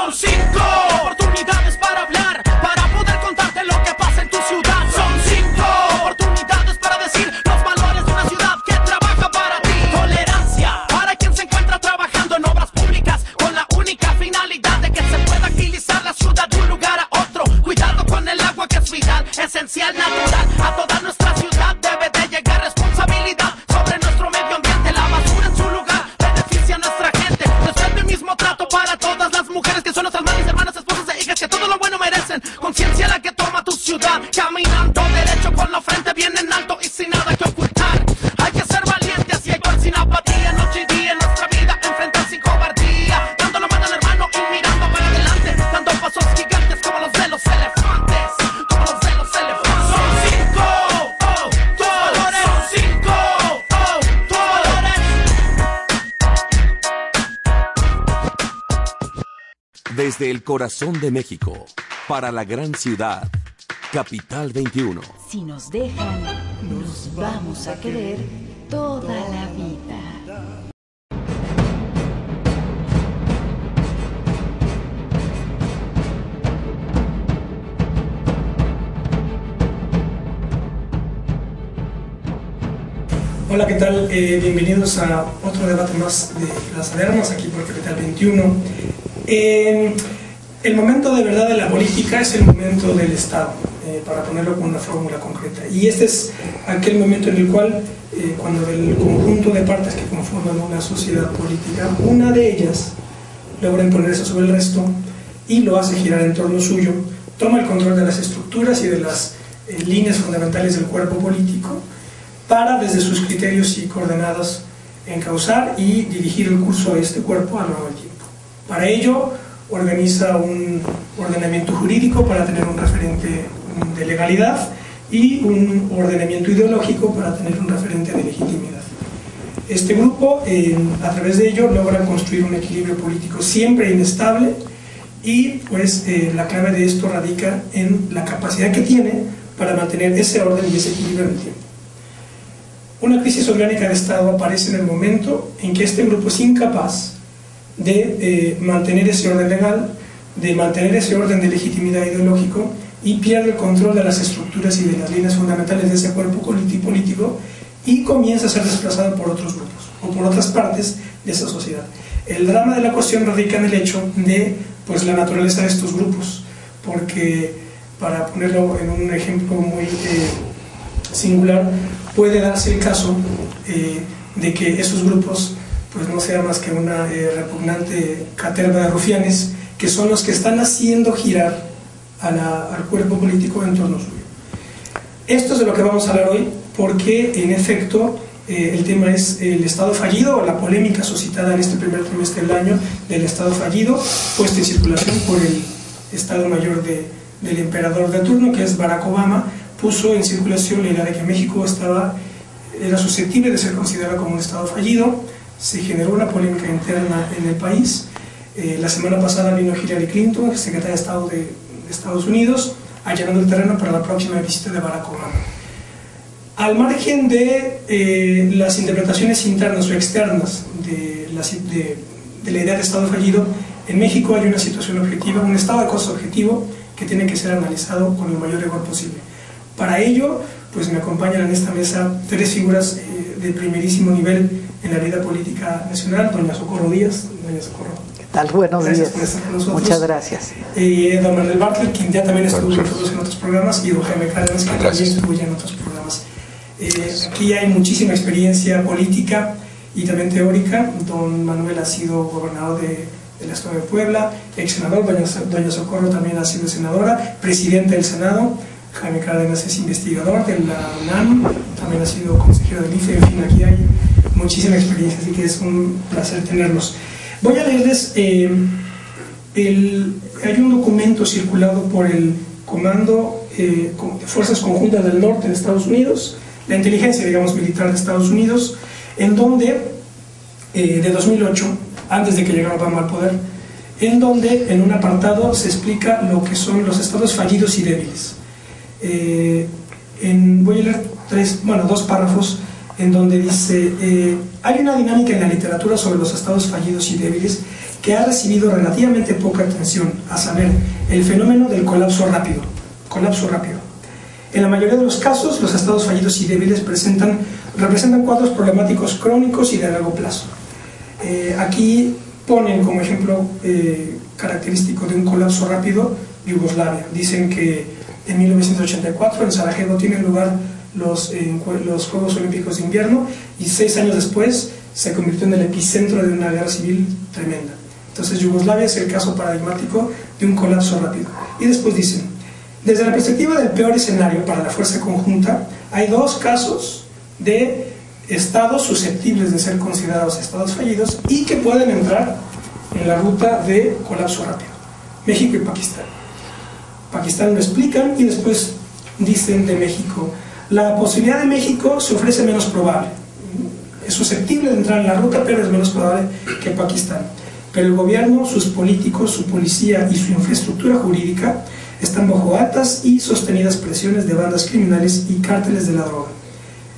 Son 5 oportunidades para hablar, para poder contarte lo que pasa en tu ciudad. Son 5 oportunidades para decir los valores de una ciudad que trabaja para ti. Tolerancia para quien se encuentra trabajando en obras públicas con la única finalidad de que se pueda agilizar la ciudad de un lugar a otro. Cuidado con el agua que es vital, esencial, natural. A toda nuestra ciudad debe de llegar responsabilidad sobre nuestro medio ambiente. La basura en su lugar beneficia a nuestra gente. Respeto y mismo trato para todas las mujeres que son nuestras madres, hermanas, esposas e hijas que todo lo bueno merecen. Conciencia la que toma tu ciudad, caminando derecho con la frente bien en alto y sin nada que ocultar. Hay que ser valientes y actuar sin apatía, noche y día en nuestra vida, enfrentar sin cobardía, dando la mano al hermano y mirando para adelante, dando pasos gigantes como los de los elefantes, como los de los elefantes. Son 5, tus valores. Son 5, tus valores. Desde el corazón de México, para la gran ciudad, Capital 21. Si nos dejan, nos vamos a querer toda la vida. Hola, ¿qué tal? Bienvenidos a otro debate más de Plaza de Armas, aquí por Capital 21. El momento de verdad de la política es el momento del Estado, para ponerlo con una fórmula concreta. Y este es aquel momento en el cual, cuando el conjunto de partes que conforman una sociedad política, una de ellas logra imponerse sobre el resto y lo hace girar en torno suyo, toma el control de las estructuras y de las líneas fundamentales del cuerpo político, para desde sus criterios y coordenadas encauzar y dirigir el curso de este cuerpo a lo largo del tiempo. Para ello organiza un ordenamiento jurídico para tener un referente de legalidad y un ordenamiento ideológico para tener un referente de legitimidad. Este grupo, a través de ello, logra construir un equilibrio político siempre inestable y pues la clave de esto radica en la capacidad que tiene para mantener ese orden y ese equilibrio en el tiempo. Una crisis orgánica de Estado aparece en el momento en que este grupo es incapaz de mantener ese orden legal, de mantener ese orden de legitimidad ideológico y pierde el control de las estructuras y de las líneas fundamentales de ese cuerpo político y comienza a ser desplazado por otros grupos o por otras partes de esa sociedad. El drama de la cuestión radica en el hecho de pues, la naturaleza de estos grupos, porque para ponerlo en un ejemplo muy singular, puede darse el caso de que esos grupos pues no sea más que una repugnante caterva de rufianes que son los que están haciendo girar al cuerpo político en torno suyo. Esto es de lo que vamos a hablar hoy, porque en efecto el tema es el Estado fallido, o la polémica suscitada en este primer trimestre del año del Estado fallido, puesto en circulación por el Estado Mayor del emperador de turno, que es Barack Obama. Puso en circulación la idea de que México era susceptible de ser considerado como un Estado fallido. Se generó una polémica interna en el país. La semana pasada vino Hillary Clinton, secretaria de Estado de Estados Unidos, allanando el terreno para la próxima visita de Barack Obama. Al margen de las interpretaciones internas o externas de la idea de Estado fallido, en México hay una situación objetiva, un estado de cosas objetivo que tiene que ser analizado con el mayor rigor posible. Para ello, pues me acompañan en esta mesa tres figuras de primerísimo nivel en la vida política nacional. Doña Socorro Díaz. Doña Socorro, ¿qué tal? Buenos días. Por estar con nosotros. Muchas gracias. Don Manuel Bartlett, quien ya también estuvo en otros programas, y don Jaime Cárdenas, que también estuvo ya en otros programas. Aquí hay muchísima experiencia política y también teórica. Don Manuel ha sido gobernador del Estado de Puebla, ex senador. Doña Socorro también ha sido senadora, presidente del Senado. Jaime Cárdenas es investigador de la UNAM, también ha sido consejero del IFE. En fin, aquí hay muchísima experiencia, así que es un placer tenerlos. Voy a leerles, hay un documento circulado por el Comando de Fuerzas Conjuntas del Norte de Estados Unidos, la inteligencia, digamos, militar de Estados Unidos, en donde, de 2008, antes de que llegara Obama al poder, en donde en un apartado se explica lo que son los estados fallidos y débiles. Voy a leer dos párrafos en donde dice hay una dinámica en la literatura sobre los estados fallidos y débiles que ha recibido relativamente poca atención, a saber, el fenómeno del colapso rápido. Colapso rápido. En la mayoría de los casos, los estados fallidos y débiles representan cuadros problemáticos crónicos y de largo plazo. Aquí ponen como ejemplo característico de un colapso rápido Yugoslavia. Dicen que en 1984 en Sarajevo tienen lugar los Juegos Olímpicos de Invierno y 6 años después se convirtió en el epicentro de una guerra civil tremenda. Entonces Yugoslavia es el caso paradigmático de un colapso rápido. Y después dicen, desde la perspectiva del peor escenario para la fuerza conjunta, hay 2 casos de estados susceptibles de ser considerados estados fallidos y que pueden entrar en la ruta de colapso rápido: México y Pakistán. Pakistán lo explican y después dicen de México, la posibilidad de México se ofrece menos probable, es susceptible de entrar en la ruta, pero es menos probable que Pakistán. Pero el gobierno, sus políticos, su policía y su infraestructura jurídica están bajo altas y sostenidas presiones de bandas criminales y cárteles de la droga.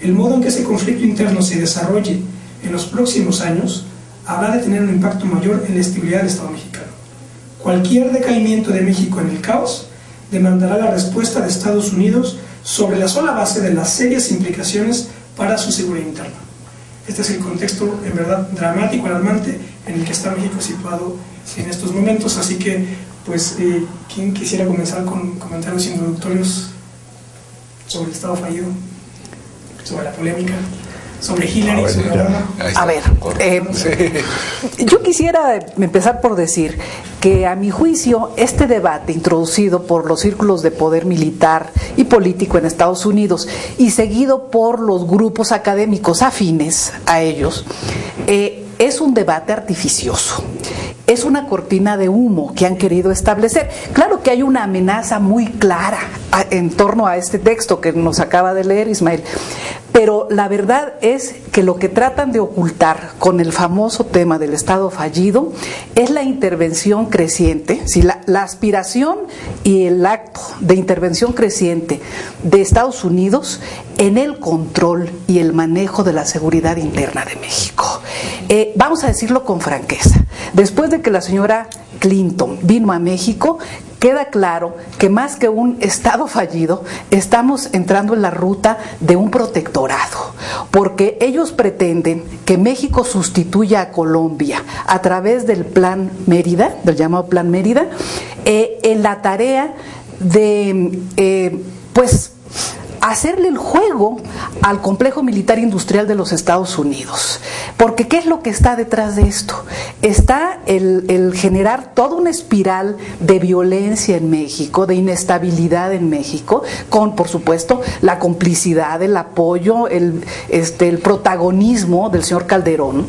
El modo en que ese conflicto interno se desarrolle en los próximos años habrá de tener un impacto mayor en la estabilidad del Estado mexicano. Cualquier decaimiento de México en el caos demandará la respuesta de Estados Unidos sobre la sola base de las serias implicaciones para su seguridad interna. Este es el contexto, en verdad, dramático, alarmante, en el que está México situado en estos momentos. Así que, pues, ¿quién quisiera comenzar con comentarios introductorios sobre el Estado fallido, sobre la polémica, sobre Hillary, sobre Obama? A ver, yo quisiera empezar por decir que a mi juicio este debate introducido por los círculos de poder militar y político en Estados Unidos y seguido por los grupos académicos afines a ellos es un debate artificioso. Es una cortina de humo que han querido establecer. Claro que hay una amenaza muy clara en torno a este texto que nos acaba de leer Ismael, pero la verdad es que lo que tratan de ocultar con el famoso tema del Estado fallido es la intervención creciente, ¿sí? la aspiración y el acto de intervención creciente de Estados Unidos en el control y el manejo de la seguridad interna de México. Vamos a decirlo con franqueza. Después de que la señora Clinton vino a México, queda claro que más que un Estado fallido, estamos entrando en la ruta de un protectorado, porque ellos pretenden que México sustituya a Colombia a través del Plan Mérida, del llamado Plan Mérida, en la tarea de, hacerle el juego al complejo militar industrial de los Estados Unidos. Porque ¿qué es lo que está detrás de esto? Está el generar toda una espiral de violencia en México, de inestabilidad en México, con, por supuesto, la complicidad, el apoyo, el protagonismo del señor Calderón,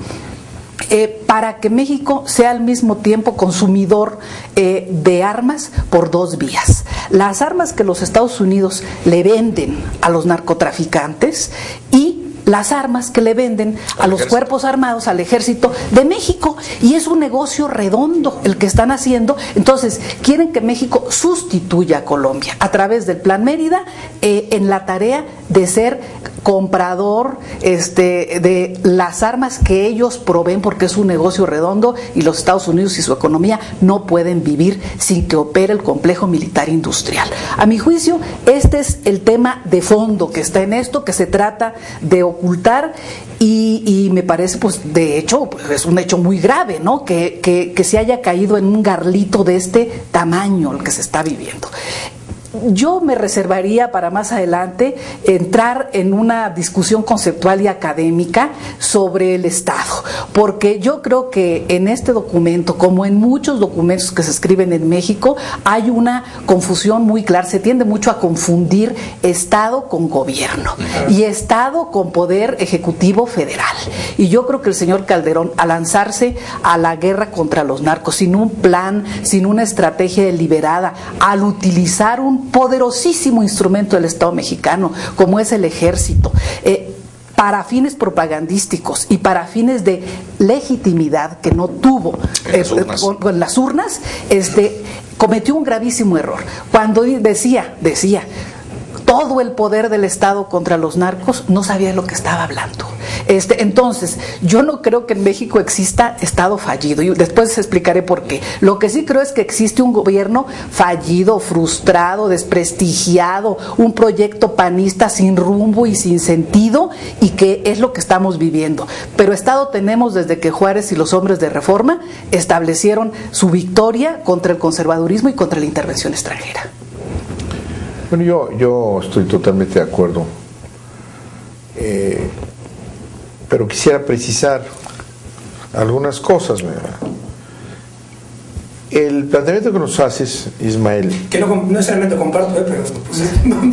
para que México sea al mismo tiempo consumidor de armas por 2 vías. Las armas que los Estados Unidos le venden a los narcotraficantes y las armas que le venden a los cuerpos armados, al ejército de México, y es un negocio redondo el que están haciendo. Entonces quieren que México sustituya a Colombia a través del Plan Mérida en la tarea de ser comprador de las armas que ellos proveen, porque es un negocio redondo y los Estados Unidos y su economía no pueden vivir sin que opere el complejo militar industrial. A mi juicio, este es el tema de fondo que está en esto, que se trata de ocultar, y me parece, pues, de hecho, pues, es un hecho muy grave, ¿no? Que se haya caído en un garlito de este tamaño el que se está viviendo. Yo me reservaría para más adelante entrar en una discusión conceptual y académica sobre el Estado, porque yo creo que en este documento, como en muchos documentos que se escriben en México, hay una confusión muy clara. Se tiende mucho a confundir Estado con gobierno y Estado con poder ejecutivo federal. Y yo creo que el señor Calderón, al lanzarse a la guerra contra los narcos sin un plan, sin una estrategia deliberada, al utilizar un poderosísimo instrumento del Estado mexicano como es el ejército, para fines propagandísticos y para fines de legitimidad que no tuvo con las urnas, cometió un gravísimo error cuando decía todo el poder del Estado contra los narcos. No sabía de lo que estaba hablando. Entonces, yo no creo que en México exista Estado fallido, y después explicaré por qué. Lo que sí creo es que existe un gobierno fallido, frustrado, desprestigiado, un proyecto panista sin rumbo y sin sentido, y que es lo que estamos viviendo. Pero Estado tenemos desde que Juárez y los hombres de Reforma establecieron su victoria contra el conservadurismo y contra la intervención extranjera. Bueno, yo estoy totalmente de acuerdo, pero quisiera precisar algunas cosas. El planteamiento que nos haces, Ismael, que no necesariamente comparto, pero pues, no, el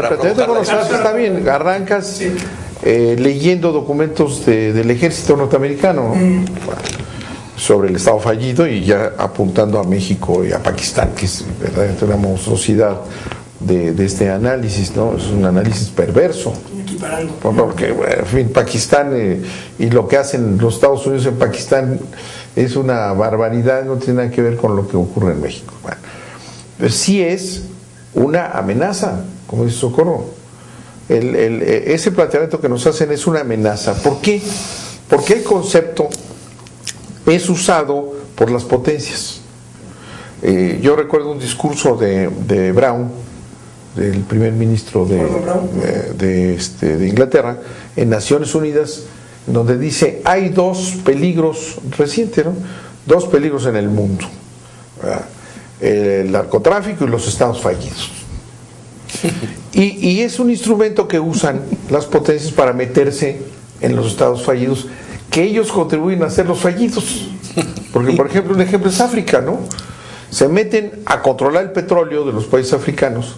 planteamiento que nos haces está bien. Arrancas sí. Leyendo documentos del ejército norteamericano, ¿no? Sobre el Estado fallido, y ya apuntando a México y a Pakistán, que es verdaderamente una monstruosidad de este análisis, ¿no? Es un análisis perverso. Equiparando. Porque, en fin, Pakistán y lo que hacen los Estados Unidos en Pakistán es una barbaridad, no tiene nada que ver con lo que ocurre en México. Bueno, pero sí es una amenaza, como dice Socorro. Ese planteamiento que nos hacen es una amenaza. ¿Por qué? Porque el concepto es usado por las potencias. Yo recuerdo un discurso de Brown, del primer ministro de Inglaterra, en Naciones Unidas, donde dice: hay dos peligros recientes, ¿no? Dos peligros en el mundo, ¿verdad? El narcotráfico y los estados fallidos. Y es un instrumento que usan las potencias para meterse en los estados fallidos, que ellos contribuyen a hacer los fallidos. Porque, por ejemplo, un ejemplo es África, ¿no? Se meten a controlar el petróleo de los países africanos,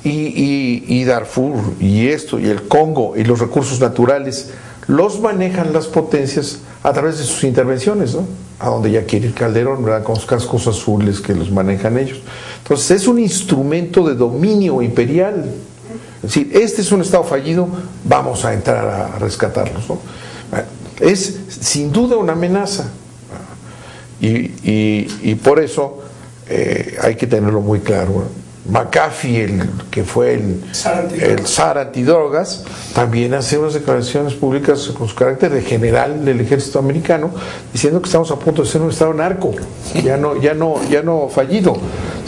y Darfur, y el Congo, y los recursos naturales, los manejan las potencias a través de sus intervenciones, ¿no? A donde ya quiere ir Calderón, ¿verdad? Con los cascos azules que los manejan ellos. Entonces, es un instrumento de dominio imperial. Es decir, este es un estado fallido, vamos a entrar a rescatarlos, ¿no? Es sin duda una amenaza, y por eso hay que tenerlo muy claro, ¿no? McAfee, que fue el zar antidrogas, también hace unas declaraciones públicas con su carácter de general del ejército americano, diciendo que estamos a punto de ser un estado narco, ya no fallido.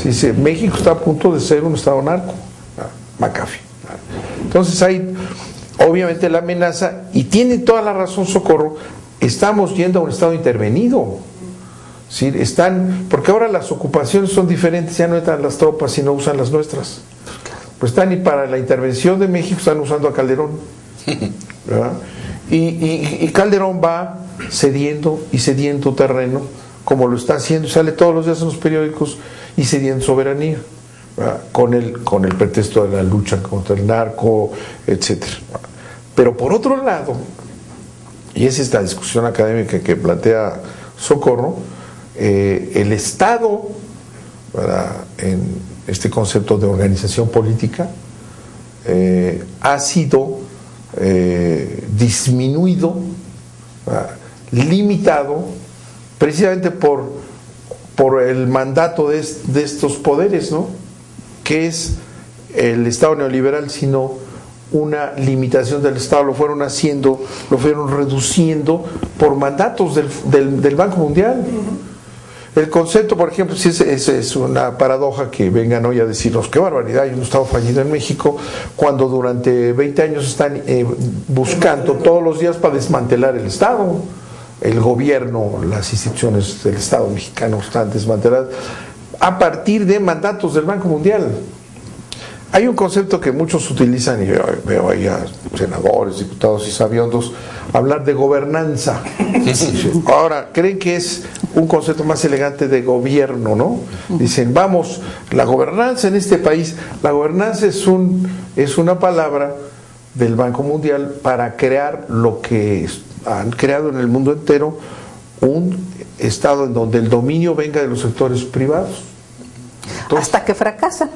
Se dice, México está a punto de ser un estado narco, McAfee. Entonces hay obviamente la amenaza, y tiene toda la razón Socorro, estamos yendo a un estado intervenido. ¿Sí? Porque ahora las ocupaciones son diferentes, ya no entran las tropas, sino usan las nuestras. Pues y para la intervención de México están usando a Calderón, ¿verdad? Y Calderón va cediendo terreno, como lo está haciendo, sale todos los días en los periódicos, y cediendo soberanía, ¿verdad? Con el pretexto de la lucha contra el narco, etcétera. Pero por otro lado, y es esta discusión académica que plantea Socorro, el Estado, ¿verdad?, en este concepto de organización política, ha sido disminuido, ¿verdad?, limitado, precisamente por el mandato de estos poderes, ¿no?, que es el Estado neoliberal, sino una limitación del Estado. Lo fueron haciendo, lo fueron reduciendo por mandatos del Banco Mundial. El concepto, por ejemplo, si es una paradoja que vengan hoy a decirnos qué barbaridad, hay un Estado fallido en México, cuando durante 20 años están buscando todos los días para desmantelar el Estado. El gobierno, las instituciones del Estado mexicano están desmanteladas a partir de mandatos del Banco Mundial. Hay un concepto que muchos utilizan, y veo ahí a senadores, diputados y sabiondos hablar de gobernanza. Ahora, creen que es un concepto más elegante de gobierno, ¿no? Dicen, vamos, la gobernanza en este país, la gobernanza es una palabra del Banco Mundial para crear lo que han creado en el mundo entero, un Estado en donde el dominio venga de los sectores privados. Entonces, hasta que fracasa.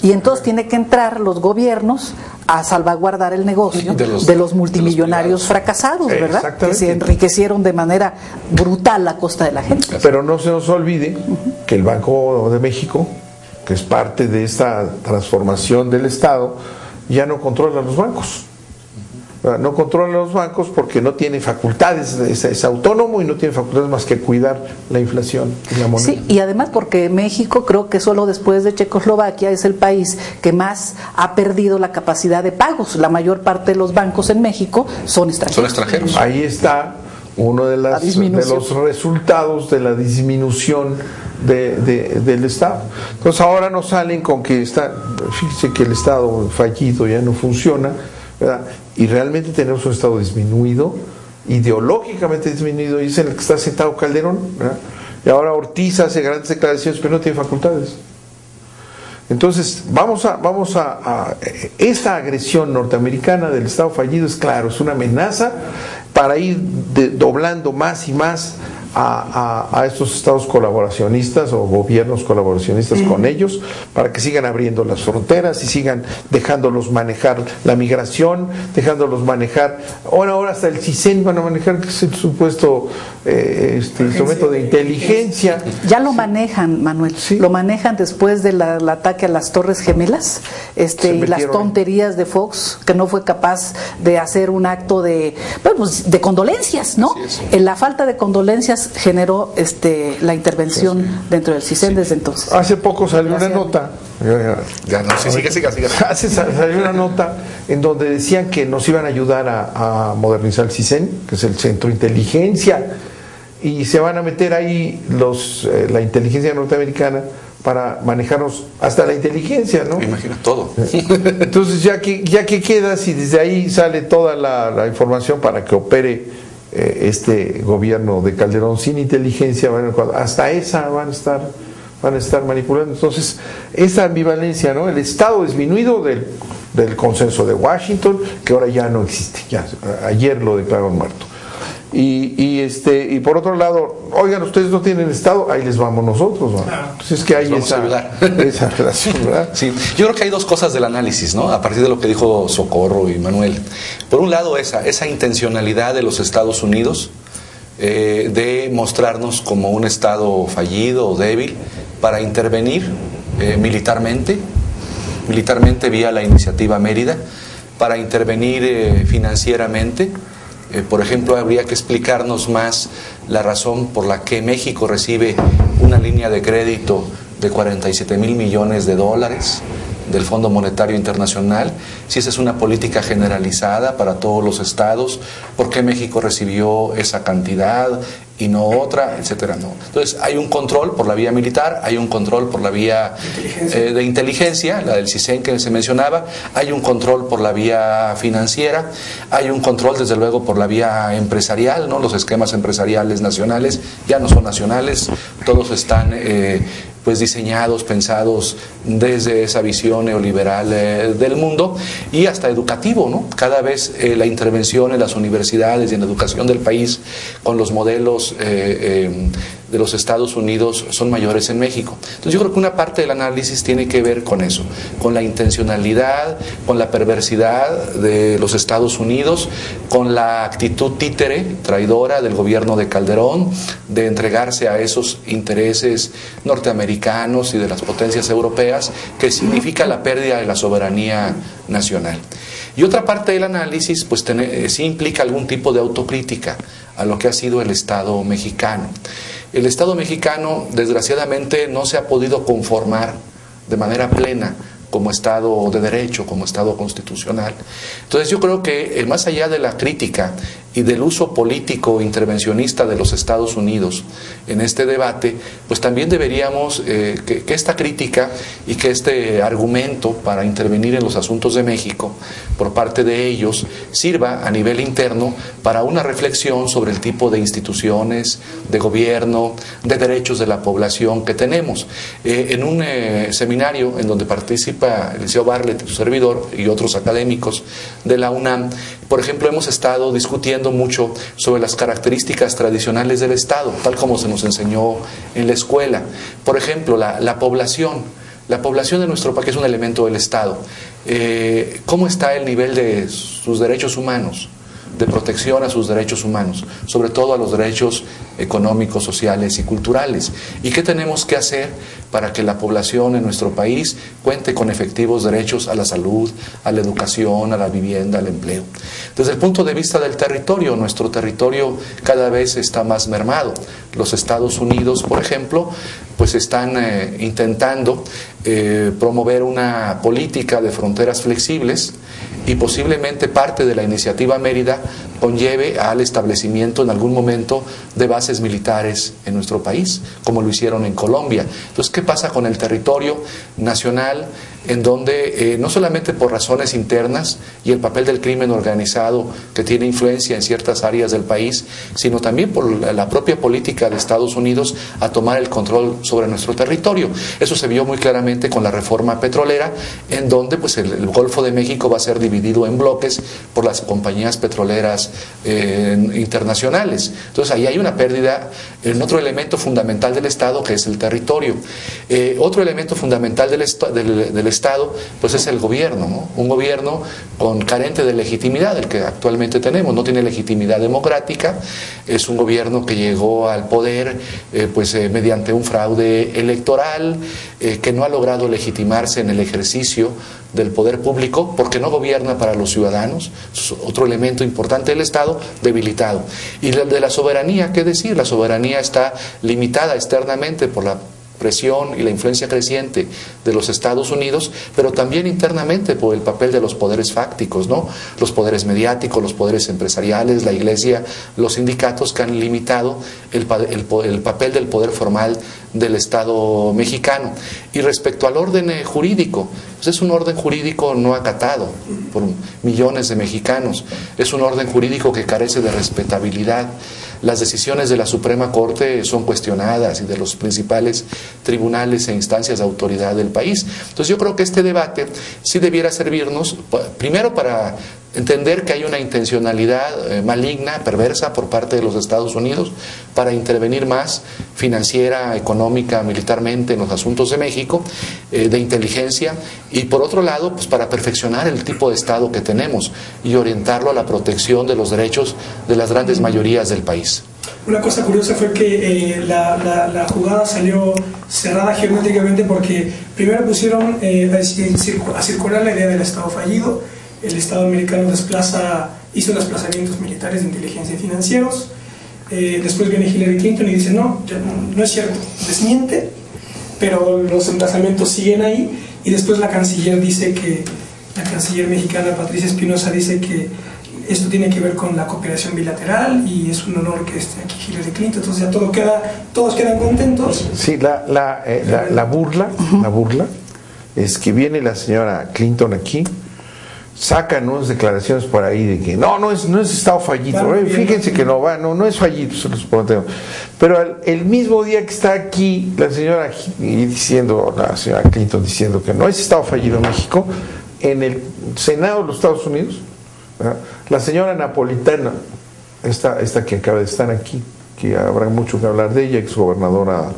Y entonces tiene que entrar los gobiernos a salvaguardar el negocio de los multimillonarios fracasados, ¿verdad? Que se enriquecieron de manera brutal a costa de la gente. Pero no se nos olvide que el Banco de México, que es parte de esta transformación del Estado, ya no controla los bancos. No controla los bancos porque no tiene facultades, es autónomo y no tiene facultades más que cuidar la inflación y la moneda. Sí, y además porque México, creo que solo después de Checoslovaquia, es el país que más ha perdido la capacidad de pagos. La mayor parte de los bancos en México son extranjeros. Ahí está uno de los resultados de la disminución del Estado. Entonces ahora nos salen con que fíjense que el Estado fallido ya no funciona, ¿verdad? Y realmente tenemos un Estado disminuido, ideológicamente disminuido, y es en el que está sentado Calderón, ¿verdad? Y ahora Ortiz hace grandes declaraciones, pero no tiene facultades. Entonces, esta agresión norteamericana del Estado fallido es claro, es una amenaza para ir doblando más y más a estos estados colaboracionistas o gobiernos colaboracionistas con ellos, para que sigan abriendo las fronteras y sigan dejándolos manejar la migración, dejándolos manejar, ahora hasta el CISEN van a manejar, que es el supuesto instrumento de inteligencia. Ya lo manejan, Manuel, ¿sí? Lo manejan después del ataque a las Torres Gemelas, y las tonterías de Fox, que no fue capaz de hacer un acto de condolencias, ¿no? En la falta de condolencias generó la intervención dentro del CISEN desde entonces. Hace poco salió una nota, salió una nota en donde decían que nos iban a ayudar a modernizar el CISEN, que es el centro de inteligencia, y se van a meter ahí la inteligencia norteamericana para manejarnos hasta la inteligencia, ¿no? Me imagino todo. Entonces ya que queda, si desde ahí sale toda la información para que opere este gobierno de Calderón sin inteligencia, hasta esa van a estar manipulando. Entonces, esa ambivalencia, ¿no? El Estado disminuido del consenso de Washington, que ahora ya no existe, ayer lo declararon muerto. Y por otro lado, oigan, ustedes no tienen Estado, ahí les vamos nosotros, ¿no? Entonces es que hay esa relación, ¿verdad? Sí, yo creo que hay dos cosas del análisis, ¿no? A partir de lo que dijo Socorro y Manuel. Por un lado, esa intencionalidad de los Estados Unidos de mostrarnos como un Estado fallido o débil para intervenir militarmente vía la iniciativa Mérida, para intervenir financieramente. Por ejemplo, habría que explicarnos más la razón por la que México recibe una línea de crédito de 47,000 millones de dólares del Fondo Monetario Internacional, si esa es una política generalizada para todos los estados, por qué México recibió esa cantidad y no otra, etcétera, no. Entonces hay un control por la vía militar, hay un control por la vía de inteligencia, la del CISEN que se mencionaba, hay un control por la vía financiera, hay un control desde luego por la vía empresarial, ¿no? Los esquemas empresariales nacionales ya no son nacionales, todos están diseñados, pensados desde esa visión neoliberal del mundo, y hasta educativo, ¿no? Cada vez la intervención en las universidades y en la educación del país con los modelos de los Estados Unidos son mayores en México. Entonces yo creo que una parte del análisis tiene que ver con eso, con la intencionalidad, con la perversidad de los Estados Unidos, con la actitud títere, traidora del gobierno de Calderón, de entregarse a esos intereses norteamericanos y de las potencias europeas, que significa la pérdida de la soberanía nacional. Y otra parte del análisis sí implica algún tipo de autocrítica a lo que ha sido el Estado mexicano. El Estado mexicano, desgraciadamente, no se ha podido conformar de manera plena como Estado de Derecho, como Estado constitucional. Entonces yo creo que más allá de la crítica y del uso político intervencionista de los Estados Unidos en este debate, pues también deberíamos que esta crítica y que este argumento para intervenir en los asuntos de México por parte de ellos sirva a nivel interno para una reflexión sobre el tipo de instituciones, de gobierno, de derechos de la población que tenemos. En un seminario en donde participa el Liceo Bartlett, su servidor, y otros académicos de la UNAM, por ejemplo, hemos estado discutiendo mucho sobre las características tradicionales del Estado, tal como se nos enseñó en la escuela. Por ejemplo, la población de nuestro país es un elemento del Estado. ¿Cómo está el nivel de sus derechos humanos? de protección a sus derechos humanos, sobre todo a los derechos económicos, sociales y culturales. ¿Y qué tenemos que hacer para que la población en nuestro país cuente con efectivos derechos a la salud, a la educación, a la vivienda, al empleo? Desde el punto de vista del territorio, nuestro territorio cada vez está más mermado. Los Estados Unidos, por ejemplo, pues están intentando promover una política de fronteras flexibles, y posiblemente parte de la iniciativa Mérida conlleve al establecimiento en algún momento de bases militares en nuestro país, como lo hicieron en Colombia. Entonces, ¿qué pasa con el territorio nacional, en donde no solamente por razones internas y el papel del crimen organizado que tiene influencia en ciertas áreas del país, sino también por la propia política de Estados Unidos a tomar el control sobre nuestro territorio? Eso se vio muy claramente con la reforma petrolera, en donde pues el Golfo de México va a ser dividido en bloques por las compañías petroleras internacionales. Entonces ahí hay una pérdida en otro elemento fundamental del Estado, que es el territorio. Otro elemento fundamental del Estado pues es el gobierno, ¿no? Un gobierno carente de legitimidad, el que actualmente tenemos, no tiene legitimidad democrática, es un gobierno que llegó al poder mediante un fraude electoral, que no ha logrado legitimarse en el ejercicio del poder público, porque no gobierna para los ciudadanos. Es otro elemento importante del Estado debilitado. Y de la soberanía, ¿qué decir? La soberanía está limitada externamente por la presión y la influencia creciente de los Estados Unidos, pero también internamente por el papel de los poderes fácticos, ¿no? Los poderes mediáticos, los poderes empresariales, la Iglesia, los sindicatos, que han limitado el papel del poder formal del Estado mexicano. Y respecto al orden jurídico, pues es un orden jurídico no acatado por millones de mexicanos, es un orden jurídico que carece de respetabilidad. Las decisiones de la Suprema Corte son cuestionadas, y de los principales tribunales e instancias de autoridad del país. Entonces yo creo que este debate sí debiera servirnos, primero, para entender que hay una intencionalidad maligna, perversa por parte de los Estados Unidos para intervenir más financiera, económica, militarmente en los asuntos de México, de inteligencia, y por otro lado, pues para perfeccionar el tipo de Estado que tenemos y orientarlo a la protección de los derechos de las grandes mayorías del país. Una cosa curiosa fue que la jugada salió cerrada geométricamente, porque primero pusieron a circular la idea del Estado fallido. El Estado americano hizo desplazamientos militares de inteligencia y financieros. Después viene Hillary Clinton y dice no es cierto, desmiente, pero los emplazamientos siguen ahí. Y después la canciller mexicana Patricia Espinosa dice que esto tiene que ver con la cooperación bilateral y es un honor que esté aquí Hillary Clinton. Entonces ya todos quedan contentos. Sí, la burla es que viene la señora Clinton aquí, sacan unas declaraciones por ahí de que no es Estado fallido. Fíjense que no es fallido, se los prometemos. Pero el mismo día que está aquí la señora Clinton diciendo que no es Estado fallido México, en el Senado de los Estados Unidos, ¿verdad?, la señora Napolitana, esta que acaba de estar aquí, que habrá mucho que hablar de ella, exgobernadora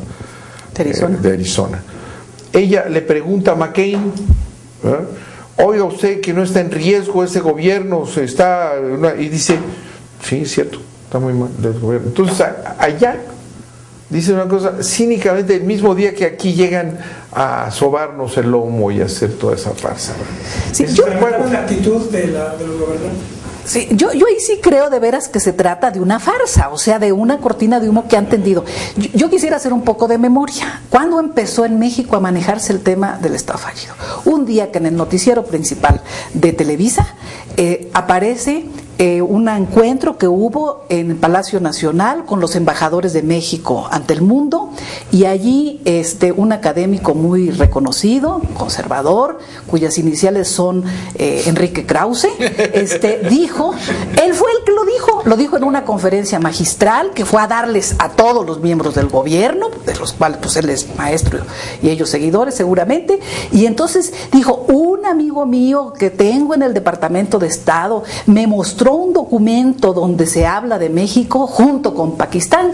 de Arizona, ella le pregunta a McCain, ¿verdad?, oiga usted que no está en riesgo ese gobierno, y dice, sí, es cierto, está muy mal el gobierno. Entonces allá dice una cosa cínicamente el mismo día que aquí llegan a sobarnos el lomo y a hacer toda esa farsa. Sí, es la actitud de los gobernantes. Sí, yo ahí sí creo de veras que se trata de una farsa, o sea, de una cortina de humo que han tendido. Yo quisiera hacer un poco de memoria. ¿Cuándo empezó en México a manejarse el tema del Estado fallido? Un día que en el noticiero principal de Televisa aparece un encuentro que hubo en el Palacio Nacional con los embajadores de México ante el mundo, y allí un académico muy reconocido, conservador, cuyas iniciales son Enrique Krause, dijo, él fue el que lo dijo en una conferencia magistral que fue a darles a todos los miembros del gobierno, de los cuales pues él es maestro y ellos seguidores seguramente, y entonces dijo, un un amigo mío que tengo en el Departamento de Estado me mostró un documento donde se habla de México junto con Pakistán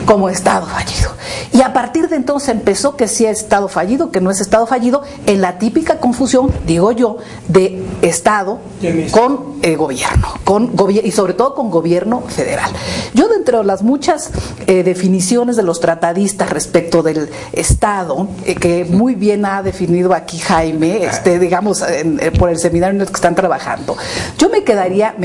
como Estado fallido. Y a partir de entonces empezó que sí es Estado fallido, que no es Estado fallido, en la típica confusión, digo yo, de Estado con gobierno, y sobre todo con gobierno federal. Yo, dentro de las muchas definiciones de los tratadistas respecto del Estado, que muy bien ha definido aquí Jaime, digamos, por el seminario en el que están trabajando, yo me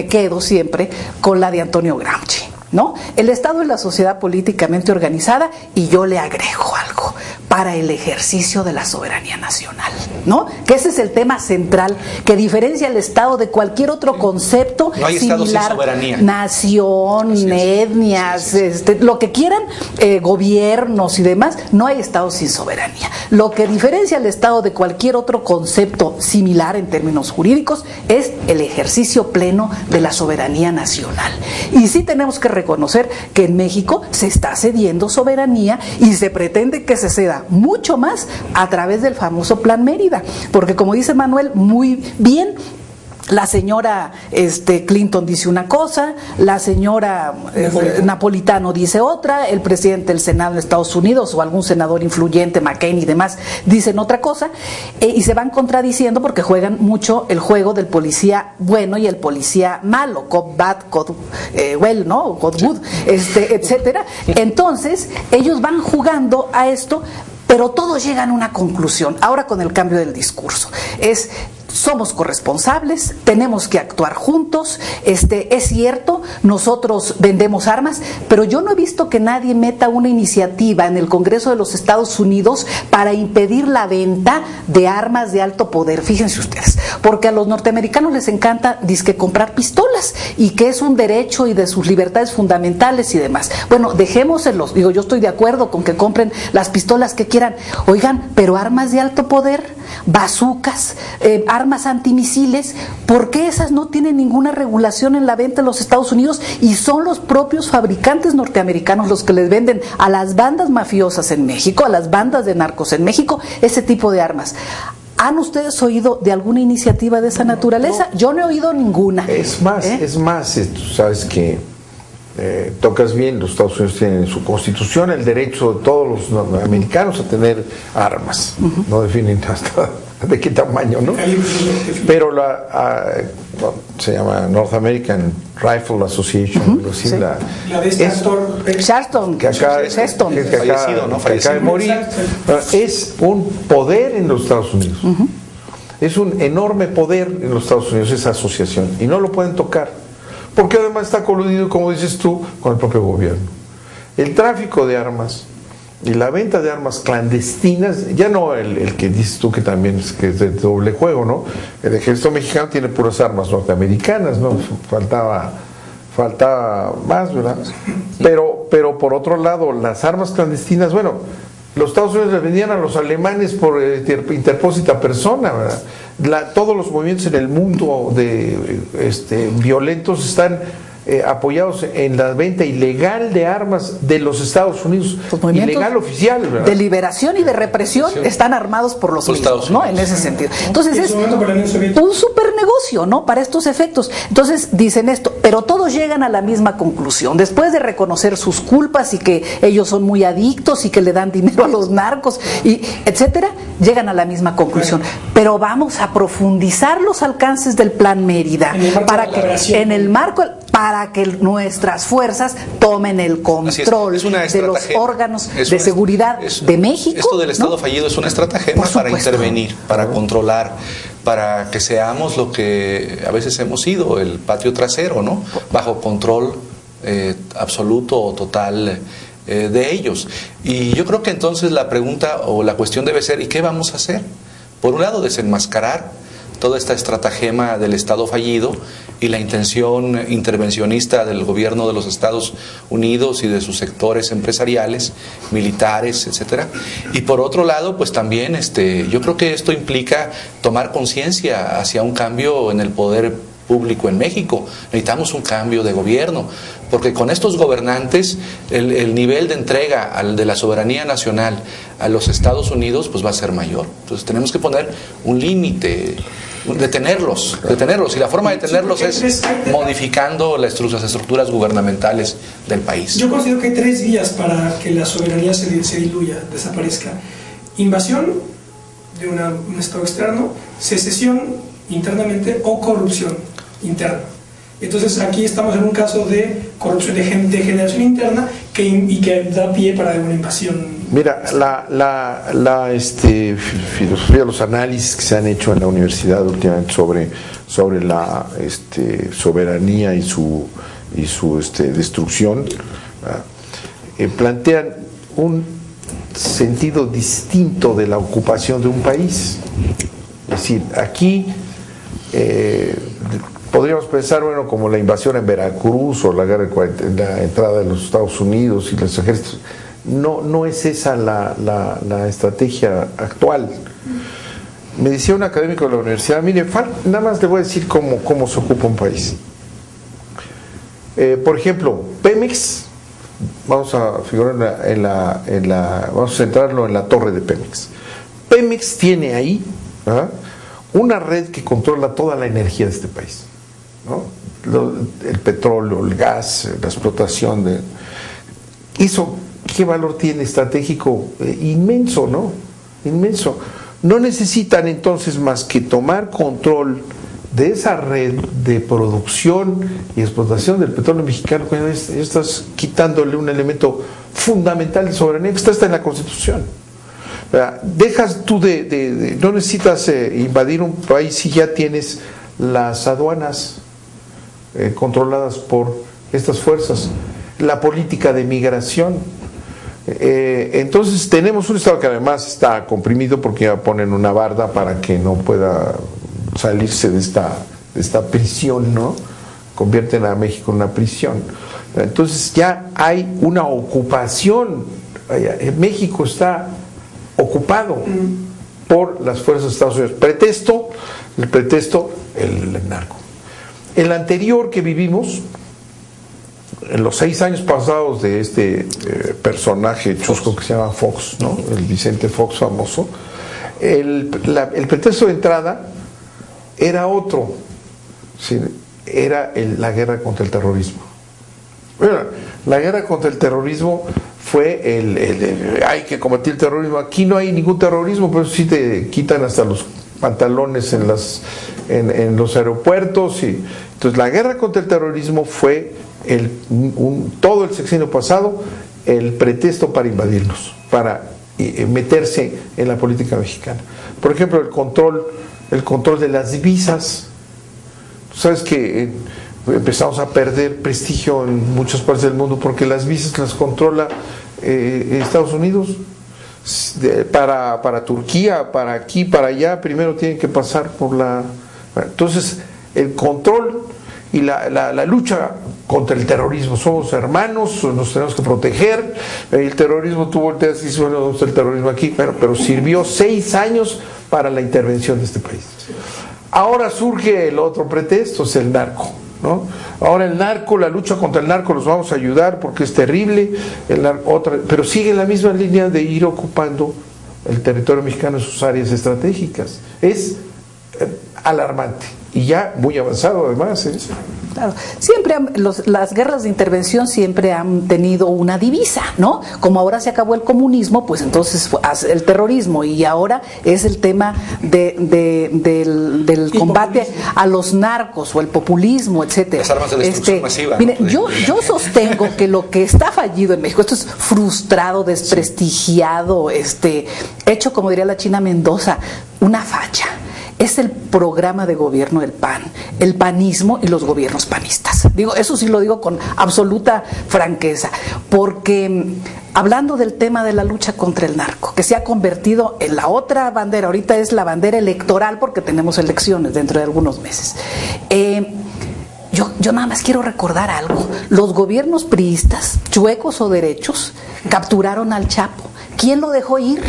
quedo siempre con la de Antonio Gramsci, ¿no? El Estado es la sociedad políticamente organizada, y yo le agrego algo: para el ejercicio de la soberanía nacional, ¿no? Que ese es el tema central que diferencia el Estado de cualquier otro concepto no hay similar. Estado sin soberanía. Nación, etnias, lo que quieran, gobiernos y demás, no hay Estado sin soberanía. Lo que diferencia al Estado de cualquier otro concepto similar en términos jurídicos es el ejercicio pleno de la soberanía nacional. Y sí tenemos que reconocer que en México se está cediendo soberanía, y se pretende que se ceda mucho más a través del famoso Plan Mérida, porque, como dice Manuel muy bien, la señora Clinton dice una cosa, la señora Napolitano dice otra, el presidente del Senado de Estados Unidos o algún senador influyente, McCain y demás, dicen otra cosa, y se van contradiciendo porque juegan mucho el juego del policía bueno y el policía malo, cop bad, cop well, ¿no? Cop good, etcétera. Entonces, ellos van jugando a esto, pero todos llegan a una conclusión, ahora con el cambio del discurso. Somos corresponsables, tenemos que actuar juntos, es cierto, nosotros vendemos armas, pero yo no he visto que nadie meta una iniciativa en el Congreso de los Estados Unidos para impedir la venta de armas de alto poder, fíjense ustedes, porque a los norteamericanos les encanta dizque comprar pistolas, y que es un derecho y de sus libertades fundamentales y demás. Bueno, dejémoselos, digo, yo estoy de acuerdo con que compren las pistolas que quieran, oigan, pero armas de alto poder, bazucas, armas antimisiles, ¿por qué esas no tienen ninguna regulación en la venta en los Estados Unidos? Y son los propios fabricantes norteamericanos los que les venden a las bandas mafiosas en México, a las bandas de narcos en México, ese tipo de armas. ¿Han ustedes oído de alguna iniciativa de esa naturaleza? Yo no he oído ninguna. Es más, tú sabes que tocas bien, los Estados Unidos tienen en su constitución el derecho de todos los americanos a tener armas. No definen hasta de qué tamaño, ¿no? Pero se llama North American Rifle Association, la de Charleston, que acaba de morir, es un poder en los Estados Unidos. Es un enorme poder en los Estados Unidos esa asociación, y no lo pueden tocar, porque además está coludido, como dices tú, con el propio gobierno. El tráfico de armas y la venta de armas clandestinas, ya no el que dices tú que también que es de doble juego, ¿no? El ejército mexicano tiene puras armas norteamericanas, ¿no? Faltaba más, ¿verdad? Pero por otro lado, las armas clandestinas, bueno, los Estados Unidos les vendían a los alemanes por interpósita persona, ¿verdad? Todos los movimientos en el mundo violentos están apoyados en la venta ilegal de armas de los Estados Unidos, ilegal oficial, ¿verdad? De liberación y de represión están armados por los mismos, ¿no? En ese sentido. Entonces es un super negocio, ¿no? Para estos efectos. Entonces dicen esto, pero todos llegan a la misma conclusión. Después de reconocer sus culpas y que ellos son muy adictos y que le dan dinero a los narcos, y etcétera, llegan a la misma conclusión. Pero vamos a profundizar los alcances del Plan Mérida para que nuestras fuerzas tomen el control de los órganos de seguridad de México. Esto del Estado fallido es una estratagema para intervenir, para controlar, para que seamos lo que a veces hemos sido, el patio trasero, ¿no? Bajo control absoluto o total de ellos. Y yo creo que entonces la pregunta o la cuestión debe ser, ¿y qué vamos a hacer? Por un lado, desenmascarar toda esta estratagema del Estado fallido y la intención intervencionista del gobierno de los Estados Unidos y de sus sectores empresariales, militares, etcétera. Y por otro lado, pues también yo creo que esto implica tomar conciencia hacia un cambio en el poder público en México. Necesitamos un cambio de gobierno, porque con estos gobernantes el nivel de entrega de la soberanía nacional a los Estados Unidos pues va a ser mayor. Entonces tenemos que poner un límite, detenerlos, y la forma de detenerlos es modificando las estructuras gubernamentales del país. Yo considero que hay 3 vías para que la soberanía se diluya, desaparezca: invasión de un Estado externo, secesión internamente o corrupción interna. Entonces aquí estamos en un caso de corrupción, de generación interna y que da pie para una invasión. Mira, la filosofía, los análisis que se han hecho en la universidad últimamente sobre la soberanía y su destrucción, plantean un sentido distinto de la ocupación de un país. Es decir, aquí podríamos pensar, bueno, como la invasión en Veracruz o la entrada de los Estados Unidos y los ejércitos. No es esa la estrategia actual. Me decía un académico de la universidad, mire, nada más le voy a decir cómo se ocupa un país. Por ejemplo, Pemex, vamos a figurar vamos a centrarlo en la torre de Pemex. Pemex tiene ahí una red que controla toda la energía de este país, ¿no? El petróleo, el gas, la explotación de eso. ¿Qué valor tiene estratégico? Inmenso, ¿no? Inmenso. No necesitan entonces más que tomar control de esa red de producción y explotación del petróleo mexicano. Estás quitándole un elemento fundamental de soberanía que está en la Constitución. Dejas tú no necesitas invadir un país si ya tienes las aduanas controladas por estas fuerzas, la política de migración. Entonces tenemos un Estado que además está comprimido porque ya ponen una barda para que no pueda salirse de esta prisión, ¿no? Convierten a México en una prisión. Entonces ya hay una ocupación. México está ocupado por las fuerzas de Estados Unidos. El pretexto, el narco. El anterior que vivimos, en los 6 años pasados de este personaje chusco que se llama Fox, ¿no? El Vicente Fox famoso, el pretexto de entrada era otro, ¿sí? Era la guerra contra el terrorismo. Bueno, la guerra contra el terrorismo fue hay que combatir el terrorismo. Aquí no hay ningún terrorismo, pero sí te quitan hasta los pantalones en los aeropuertos. Entonces la guerra contra el terrorismo fue todo el sexenio pasado el pretexto para invadirnos, para meterse en la política mexicana. Por ejemplo, el control de las visas. Tú sabes que empezamos a perder prestigio en muchas partes del mundo porque las visas las controla Estados Unidos. Para Turquía, para aquí, para allá, primero tienen que pasar por entonces el control y la lucha contra el terrorismo. Somos hermanos, nos tenemos que proteger. El terrorismo, tú volteas y dices, bueno, ¿dónde está el terrorismo aquí? Bueno, pero sirvió 6 años para la intervención de este país. Ahora surge el otro pretexto, es el narco, ¿no? Ahora el narco, la lucha contra el narco, los vamos a ayudar porque es terrible, pero sigue la misma línea de ir ocupando el territorio mexicano en sus áreas estratégicas. Es alarmante y ya muy avanzado además. Claro. Siempre las guerras de intervención siempre han tenido una divisa, ¿no? Como ahora se acabó el comunismo, pues entonces el terrorismo, y ahora es el tema del combate a los narcos o el populismo, etcétera. Las armas de destrucción masiva. Mire, yo sostengo que lo que está fallido en México, esto es frustrado, desprestigiado, hecho, como diría la China Mendoza, una facha. Es el programa de gobierno del PAN, el panismo y los gobiernos panistas. Eso sí lo digo con absoluta franqueza, porque hablando del tema de la lucha contra el narco, que se ha convertido en la otra bandera, ahorita es la bandera electoral porque tenemos elecciones dentro de algunos meses. Yo nada más quiero recordar algo. Los gobiernos priistas, chuecos o derechos, capturaron al Chapo. ¿Quién lo dejó ir?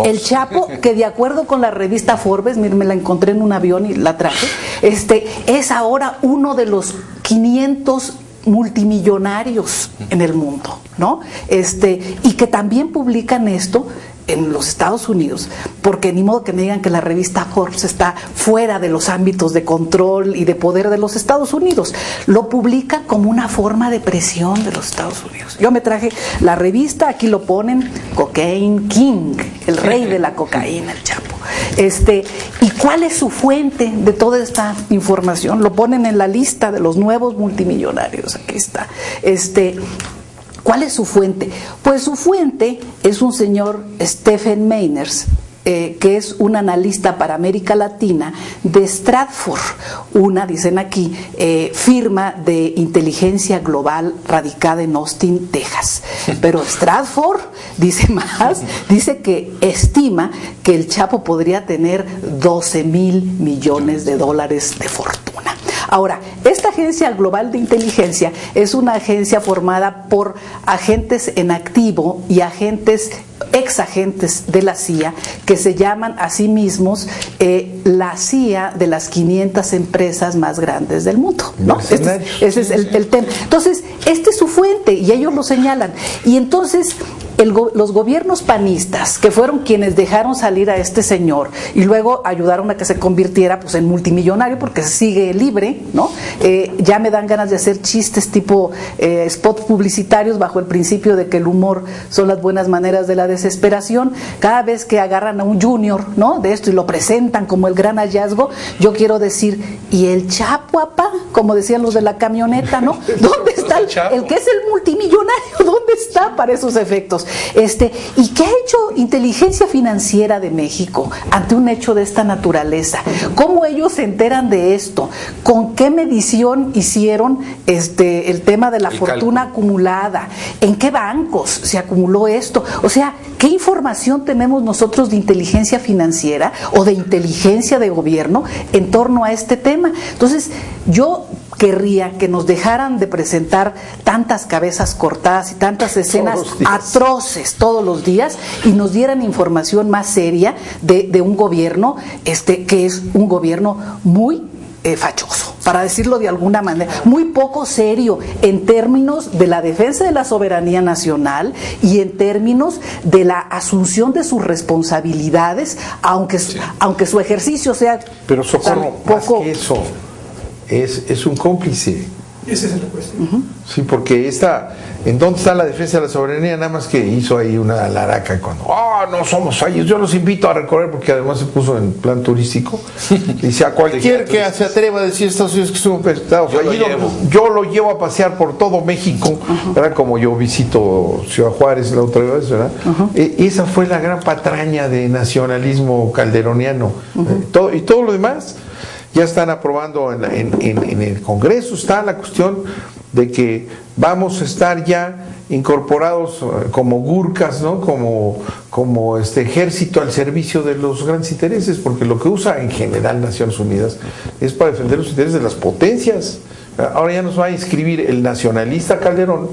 El Chapo, que de acuerdo con la revista Forbes, miren, me la encontré en un avión y la traje, es ahora uno de los 500 multimillonarios en el mundo, ¿no? Y que también publican esto en los Estados Unidos, porque ni modo que me digan que la revista Forbes está fuera de los ámbitos de control y de poder de los Estados Unidos. Lo publican como una forma de presión de los Estados Unidos. Yo me traje la revista, aquí lo ponen, Cocaine King, el rey de la cocaína, el Chapo. ¿Y cuál es su fuente de toda esta información? Lo ponen en la lista de los nuevos multimillonarios, aquí está. ¿Cuál es su fuente? Pues su fuente es un señor Stephen Meiners, que es un analista para América Latina de Stratfor, una, dicen aquí, firma de inteligencia global radicada en Austin, Texas. Pero Stratfor dice más, dice que estima que el Chapo podría tener 12,000 millones de dólares de fortuna. Ahora, esta agencia global de inteligencia es una agencia formada por agentes en activo y exagentes de la CIA, que se llaman a sí mismos la CIA de las 500 empresas más grandes del mundo, ¿no? Ese es el tema. Entonces, esta es su fuente y ellos lo señalan. Y entonces los gobiernos panistas, que fueron quienes dejaron salir a este señor y luego ayudaron a que se convirtiera pues en multimillonario, porque sigue libre, ¿no? Ya me dan ganas de hacer chistes tipo spots publicitarios bajo el principio de que el humor son las buenas maneras de la desesperación. Cada vez que agarran a un junior, ¿no?, de esto y lo presentan como el gran hallazgo, yo quiero decir, ¿y el Chapo, apá? Como decían los de la camioneta, ¿no? ¿Dónde está el que es el multimillonario? ¿Dónde está para esos efectos? ¿Y qué ha hecho Inteligencia Financiera de México ante un hecho de esta naturaleza? ¿Cómo ellos se enteran de esto? ¿Con qué medición hicieron el tema de la fortuna acumulada? ¿En qué bancos se acumuló esto? O sea, ¿qué información tenemos nosotros de inteligencia financiera o de inteligencia de gobierno en torno a este tema? Entonces, yo querría que nos dejaran de presentar tantas cabezas cortadas y tantas escenas atroces todos los días y nos dieran información más seria de un gobierno que es un gobierno muy fachoso, para decirlo de alguna manera, muy poco serio en términos de la defensa de la soberanía nacional y en términos de la asunción de sus responsabilidades, aunque su ejercicio sea... Pero Socorro, más que eso, es un cómplice. Esa es la cuestión. Sí, porque ¿en dónde está la defensa de la soberanía? Nada más que hizo ahí una laraca cuando, no somos fallos. Yo los invito a recorrer, porque además se puso en plan turístico. Dice, a cualquier que se atreva a decir Estados Unidos que es un estado fallido, yo lo llevo a pasear por todo México, ¿verdad? Como yo visito Ciudad Juárez la otra vez, ¿verdad? Esa fue la gran patraña de nacionalismo calderoniano. Y todo lo demás ya están aprobando en el Congreso. Está la cuestión de que vamos a estar ya incorporados como gurkas, ¿no? Como ejército al servicio de los grandes intereses, porque lo que usa en general Naciones Unidas es para defender los intereses de las potencias. Ahora ya nos va a inscribir el nacionalista Calderón,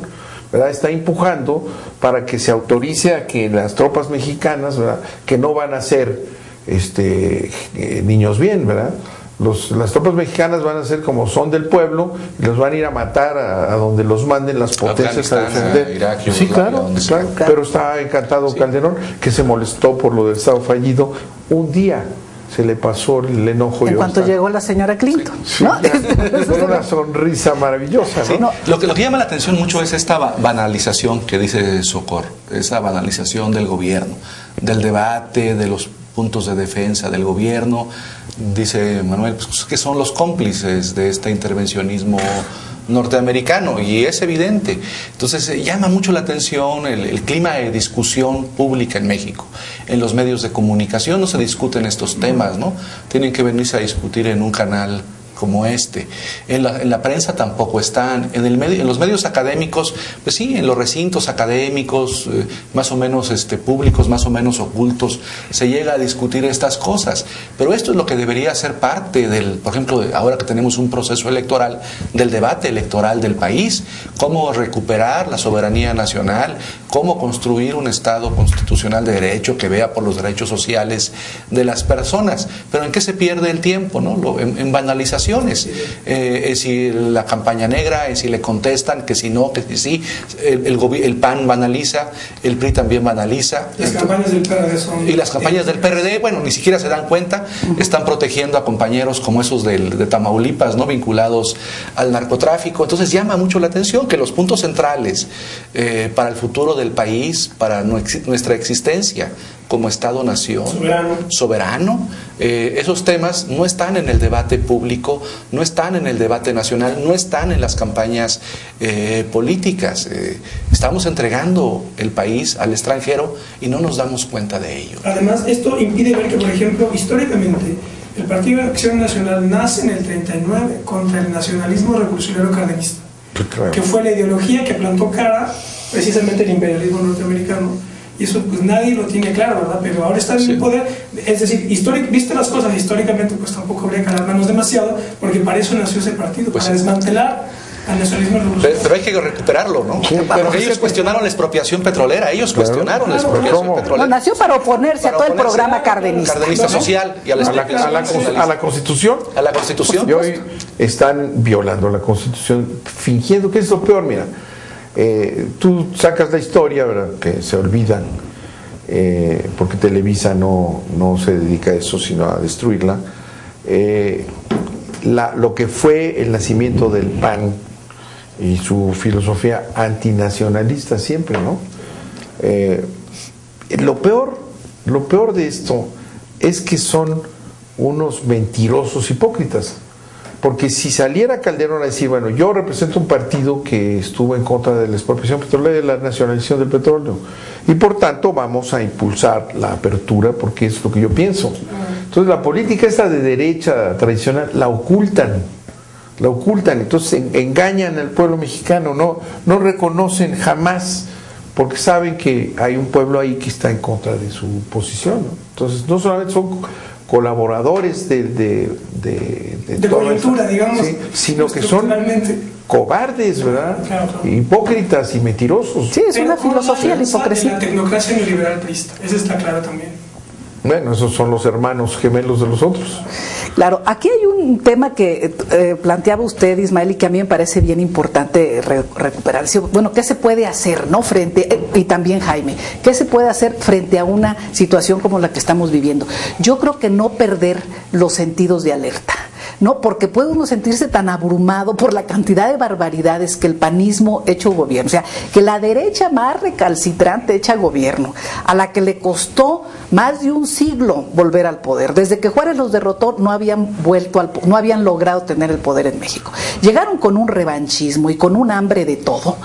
¿verdad? Está empujando para que se autorice a que las tropas mexicanas, ¿verdad?, que no van a ser niños bien, ¿verdad?, las tropas mexicanas van a ser como son del pueblo y los van a ir a matar a donde los manden las potencias a defender. Irak, sí, claro. Pero está encantado Calderón, que se molestó por lo del Estado fallido. Un día se le pasó el enojo. En cuanto llegó la señora Clinton, sí, ¿no? Con una sonrisa maravillosa, ¿no? Sí, lo que llama la atención mucho es esta banalización que dice Socorro, esa banalización del gobierno, del debate, de los puntos de defensa del gobierno. Dice Manuel, pues, que son los cómplices de este intervencionismo norteamericano, y es evidente. Entonces llama mucho la atención el clima de discusión pública en México. En los medios de comunicación no se discuten estos temas, ¿no? Tienen que venirse a discutir en un canal como este. En la prensa tampoco están. En los medios académicos, pues sí, en los recintos académicos, más o menos públicos, más o menos ocultos, se llega a discutir estas cosas. Pero esto es lo que debería ser parte por ejemplo, ahora que tenemos un proceso electoral, del debate electoral del país, cómo recuperar la soberanía nacional, cómo construir un Estado constitucional de derecho que vea por los derechos sociales de las personas. Pero ¿en qué se pierde el tiempo, no? En banalización situaciones. Si la campaña negra, si le contestan que si no, que si sí, el PAN banaliza, el PRI también banaliza. Las campañas del PRD son... Y las campañas del PRD, bueno, ni siquiera se dan cuenta, están protegiendo a compañeros como esos de Tamaulipas, ¿no?, vinculados al narcotráfico. Entonces llama mucho la atención que los puntos centrales para el futuro del país, para nuestra existencia como Estado-nación soberano, esos temas no están en el debate público, no están en el debate nacional, no están en las campañas políticas. Estamos entregando el país al extranjero y no nos damos cuenta de ello. Además, esto impide ver que, por ejemplo, históricamente, el Partido de Acción Nacional nace en el 39 contra el nacionalismo revolucionario cardenista, que fue la ideología que plantó cara precisamente al imperialismo norteamericano. Y eso pues nadie lo tiene claro, ¿verdad? Pero ahora está en el poder. Es decir, visto las cosas históricamente, pues tampoco habría que alarmarnos demasiado, porque para eso nació ese partido, para desmantelar al nacionalismo revolucionario. Pero hay que recuperarlo, ¿no? Sí, porque ellos cuestionaron la expropiación petrolera, cuestionaron la expropiación petrolera. No, nació para oponerse a todo el programa cardenista. Cardenista social y a la Constitución. A la Constitución. Y hoy están violando la Constitución, fingiendo que es lo peor, mira. Tú sacas la historia, ¿verdad?, que se olvidan, porque Televisa no se dedica a eso, sino a destruirla. Lo que fue el nacimiento del PAN y su filosofía antinacionalista siempre, ¿no? Lo peor de esto es que son unos mentirosos hipócritas. Porque si saliera Calderón a decir, bueno, yo represento un partido que estuvo en contra de la expropiación petrolera y la nacionalización del petróleo, y por tanto vamos a impulsar la apertura porque es lo que yo pienso. Entonces la política esta de derecha tradicional la ocultan, entonces engañan al pueblo mexicano, no reconocen jamás, porque saben que hay un pueblo ahí que está en contra de su posición, ¿no? Entonces no solamente son colaboradores de coyuntura, digamos, sí, sino que son cobardes, ¿verdad? Claro. Hipócritas y mentirosos. Sí, es una filosofía la hipocresía. La tecnocracia neoliberal prista, esa está clara también. Bueno, esos son los hermanos gemelos de los otros. Claro, aquí hay un tema que planteaba usted, Ismael, y que a mí me parece bien importante recuperar. Bueno, ¿qué se puede hacer, no? Y también Jaime, ¿qué se puede hacer frente a una situación como la que estamos viviendo? Yo creo que no perder los sentidos de alerta. No, porque puede uno sentirse tan abrumado por la cantidad de barbaridades que el panismo hecho gobierno, o sea, que la derecha más recalcitrante hecha gobierno, a la que le costó más de un siglo volver al poder. Desde que Juárez los derrotó no habían logrado tener el poder en México. Llegaron con un revanchismo y con un hambre de todo,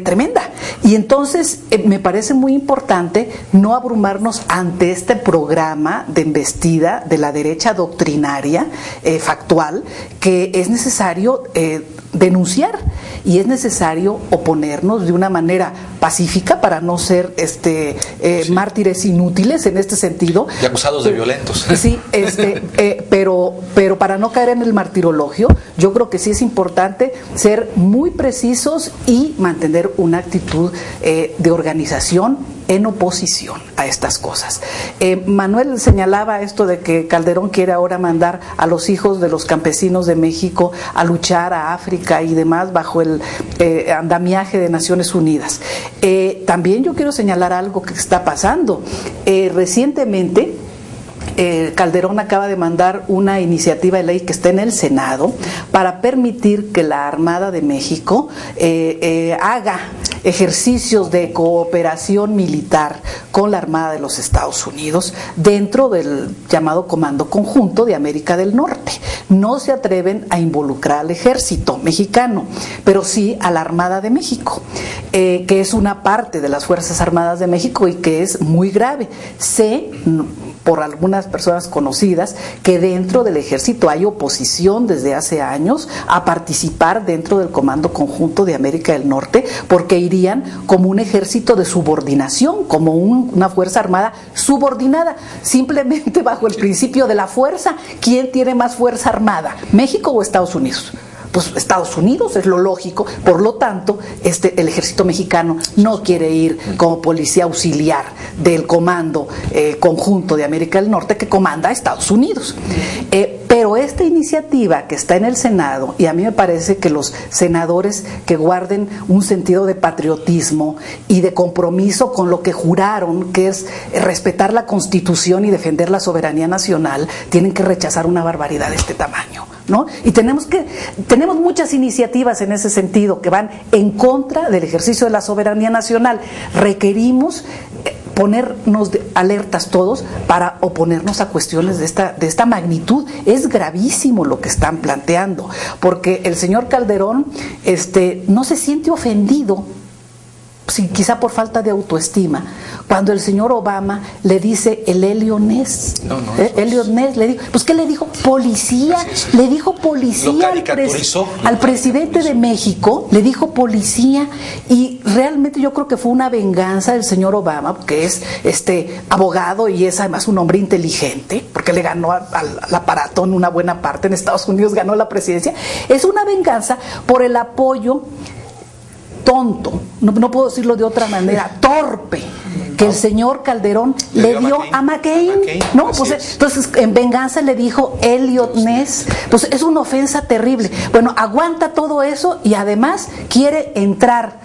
tremenda. Y entonces me parece muy importante no abrumarnos ante este programa de embestida de la derecha doctrinaria, factual, que es necesario denunciar y es necesario oponernos de una manera pacífica para no ser mártires inútiles en este sentido. Y acusados de violentos. Sí, pero para no caer en el martirologio, yo creo que sí es importante ser muy precisos y mantener una actitud de organización en oposición a estas cosas. Manuel señalaba esto de que Calderón quiere ahora mandar a los hijos de los campesinos de México a luchar a África y demás bajo el andamiaje de Naciones Unidas. También yo quiero señalar algo que está pasando. Recientemente Calderón acaba de mandar una iniciativa de ley que está en el Senado para permitir que la Armada de México haga ejercicios de cooperación militar con la Armada de los Estados Unidos dentro del llamado Comando Conjunto de América del Norte. No se atreven a involucrar al ejército mexicano, pero sí a la Armada de México, que es una parte de las Fuerzas Armadas de México y que es muy grave. Sé por algunas personas conocidas que dentro del ejército hay oposición desde hace años a participar dentro del Comando Conjunto de América del Norte, porque irían como un ejército de subordinación, como una fuerza armada subordinada, simplemente bajo el principio de la fuerza. ¿Quién tiene más fuerza armada, México o Estados Unidos? pues Estados Unidos, es lo lógico. Por lo tanto, el ejército mexicano no quiere ir como policía auxiliar del comando conjunto de América del Norte que comanda a Estados Unidos. Pero esta iniciativa que está en el Senado, y a mí me parece que los senadores que guarden un sentido de patriotismo y de compromiso con lo que juraron, que es respetar la Constitución y defender la soberanía nacional, tienen que rechazar una barbaridad de este tamaño, ¿no? Y tenemos muchas iniciativas en ese sentido que van en contra del ejercicio de la soberanía nacional. Requerimos ponernos alertas todos para oponernos a cuestiones de esta magnitud. Es gravísimo lo que están planteando, porque el señor Calderón no se siente ofendido, sí, quizá por falta de autoestima, cuando el señor Obama le dice el Elliot Ness. Elliot Ness le dijo, pues ¿qué le dijo? Policía. Le dijo policía al presidente de México, le dijo policía, y realmente yo creo que fue una venganza del señor Obama, que es abogado y es además un hombre inteligente, porque le ganó al aparato en una buena parte en Estados Unidos, ganó la presidencia. Es una venganza por el apoyo tonto, no puedo decirlo de otra manera, torpe, que el señor Calderón le dio a McCain. No, pues entonces en venganza le dijo Elliot Ness. Pues es una ofensa terrible. Bueno, aguanta todo eso y además quiere entrar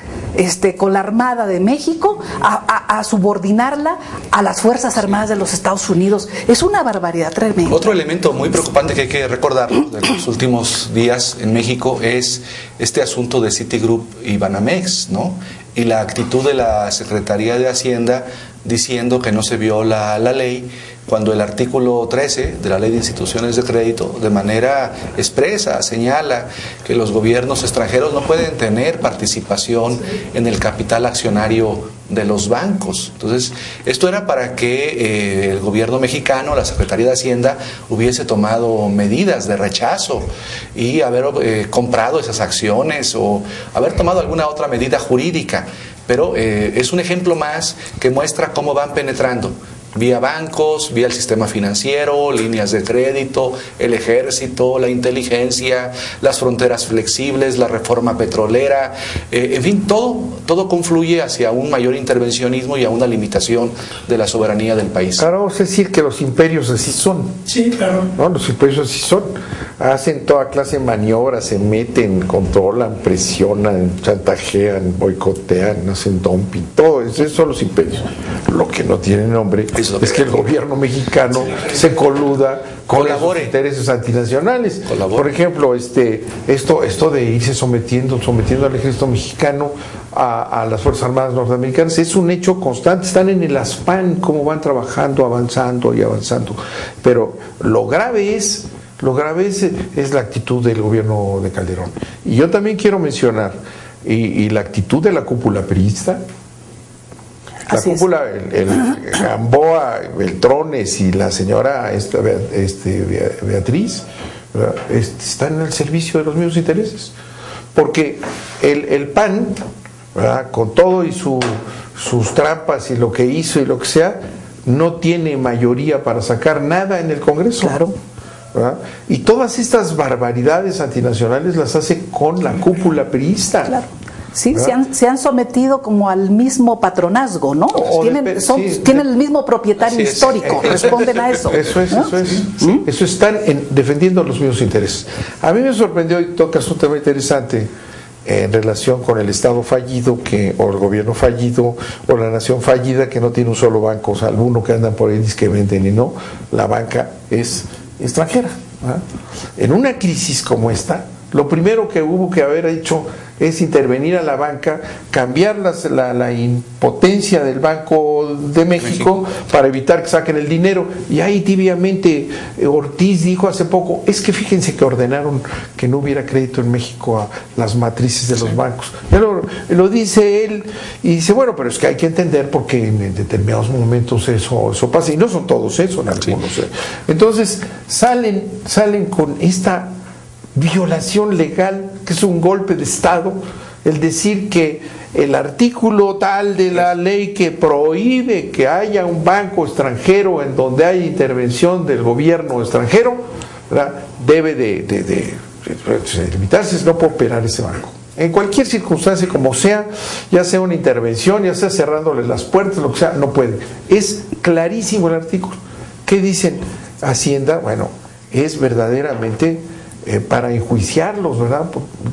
con la Armada de México a subordinarla a las Fuerzas Armadas de los Estados Unidos. Es una barbaridad tremenda. Otro elemento muy preocupante que hay que recordar de los últimos días en México es este asunto de Citigroup y Banamex, ¿no? Y la actitud de la Secretaría de Hacienda diciendo que no se viola la ley, cuando el artículo 13 de la Ley de Instituciones de Crédito de manera expresa señala que los gobiernos extranjeros no pueden tener participación en el capital accionario de los bancos. Entonces, esto era para que el gobierno mexicano, la Secretaría de Hacienda, hubiese tomado medidas de rechazo y haber comprado esas acciones o haber tomado alguna otra medida jurídica. Pero es un ejemplo más que muestra cómo van penetrando vía bancos, vía el sistema financiero, líneas de crédito, el ejército, la inteligencia, las fronteras flexibles, la reforma petrolera, en fin, todo confluye hacia un mayor intervencionismo y a una limitación de la soberanía del país. Claro, vamos a decir que los imperios así son. Sí, claro. ¿No? Los imperios así son. Hacen toda clase de maniobras, se meten, controlan, presionan, chantajean, boicotean, hacen dumping, todo eso son los imperios. Lo que no tiene nombre es que el gobierno mexicano se coluda con los intereses antinacionales. Por ejemplo, esto de irse sometiendo al ejército mexicano a las Fuerzas Armadas norteamericanas es un hecho constante. Están en el ASPAN, cómo van trabajando, avanzando y avanzando. Pero lo grave es la actitud del gobierno de Calderón. Y yo también quiero mencionar y la actitud de la cúpula priista. La cúpula, el Gamboa, Beltrones y la señora Beatriz, ¿verdad? Están al servicio de los mismos intereses. Porque el PAN, ¿verdad? Con todo y sus trampas y lo que hizo y lo que sea, no tiene mayoría para sacar nada en el Congreso. Claro. ¿Verdad? Y todas estas barbaridades antinacionales las hace con la cúpula priista. Claro. Sí, se han sometido como al mismo patronazgo, ¿no? Tienen el mismo propietario histórico, responden a eso. Eso es. ¿Mm? Eso están defendiendo los mismos intereses. A mí me sorprendió y tocas un tema interesante en relación con el Estado fallido o el gobierno fallido o la nación fallida que no tiene un solo banco, salvo uno que andan por ahí que venden y no, la banca es extranjera, ¿verdad? En una crisis como esta, lo primero que hubo que haber hecho es intervenir a la banca, cambiar la impotencia del Banco de México para evitar que saquen el dinero. Y ahí tibiamente Ortiz dijo hace poco, es que fíjense que ordenaron que no hubiera crédito en México a las matrices de los bancos. Pero lo dice él y dice, bueno, pero es que hay que entender porque en determinados momentos eso pasa, y no son todos son algunos. Entonces salen con esta violación legal, que es un golpe de Estado, el decir que el artículo tal de la ley que prohíbe que haya un banco extranjero en donde haya intervención del gobierno extranjero, ¿verdad? Debe de limitarse es no puede operar ese banco. En cualquier circunstancia, como sea, ya sea una intervención, ya sea cerrándole las puertas, lo que sea, no puede. Es clarísimo el artículo. ¿Qué dicen Hacienda? Bueno, es verdaderamente para enjuiciarlos, ¿verdad?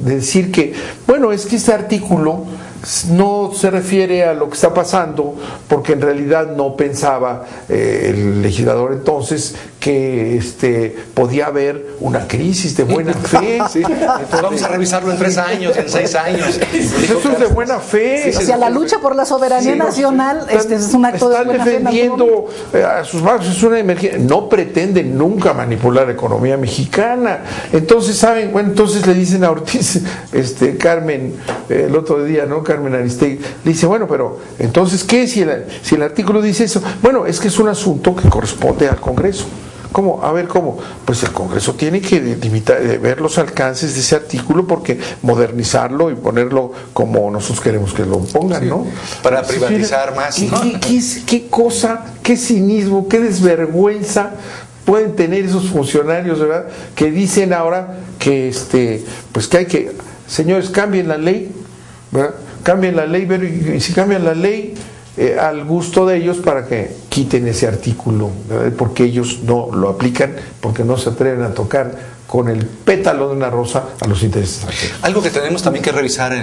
Decir que, bueno, es que este artículo no se refiere a lo que está pasando, porque en realidad no pensaba el legislador entonces que podía haber una crisis de buena fe. Sí. Entonces, vamos a revisarlo en 3 años, en 6 años. Eso es de buena fe. O sea, la lucha por la soberanía nacional es un acto de buena fe. Están defendiendo a sus bancos, es una emergencia. No pretenden nunca manipular la economía mexicana. Entonces, ¿saben? Bueno, entonces le dicen a Ortiz, Carmen, el otro día, ¿no? Carmen Aristegui, le dice, bueno, pero entonces, ¿qué si el artículo dice eso? Bueno, es que es un asunto que corresponde al Congreso. ¿Cómo? A ver, ¿cómo? Pues el Congreso tiene que ver los alcances de ese artículo, porque modernizarlo y ponerlo como nosotros queremos que lo pongan, ¿no? Para privatizar más, ¿no? ¿Qué cosa, qué cinismo, qué desvergüenza pueden tener esos funcionarios, ¿verdad? Que dicen ahora que pues que hay que, señores, cambien la ley, ¿verdad? Cambien la ley, y si cambian la ley al gusto de ellos, para que quiten ese artículo, ¿verdad? Porque ellos no lo aplican, porque no se atreven a tocar con el pétalo de una rosa a los intereses extranjeros. Algo que tenemos también que revisar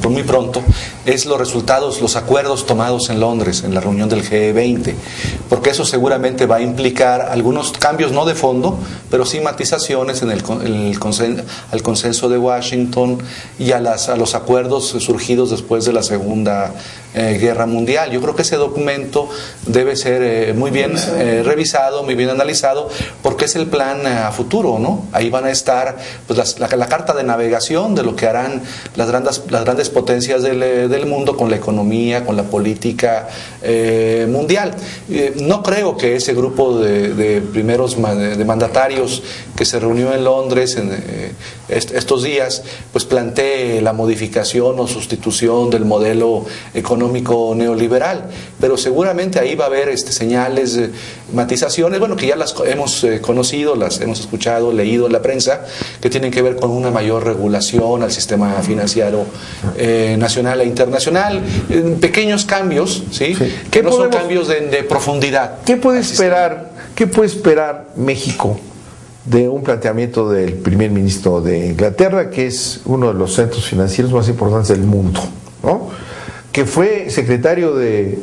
muy pronto es los resultados, los acuerdos tomados en Londres en la reunión del G20, porque eso seguramente va a implicar algunos cambios, no de fondo, pero sí matizaciones en al consenso de Washington y a los acuerdos surgidos después de la Segunda Guerra Mundial. Yo creo que ese documento debe ser muy bien revisado, muy bien analizado, porque es el plan a futuro, ¿no? Ahí van a estar pues la carta de navegación de lo que harán las grandes potencias del mundo con la economía, con la política mundial. No creo que ese grupo de primeros mandatarios que se reunió en Londres estos días pues plantee la modificación o sustitución del modelo económico neoliberal, pero seguramente ahí va a haber señales, matizaciones, bueno, que ya las hemos conocido, las hemos escuchado, leído en la prensa, que tienen que ver con una mayor regulación al sistema financiero nacional e internacional, pequeños cambios, ¿sí? Que no son cambios de profundidad. ¿Qué puede esperar México de un planteamiento del primer ministro de Inglaterra, que es uno de los centros financieros más importantes del mundo, ¿no? Que fue secretario de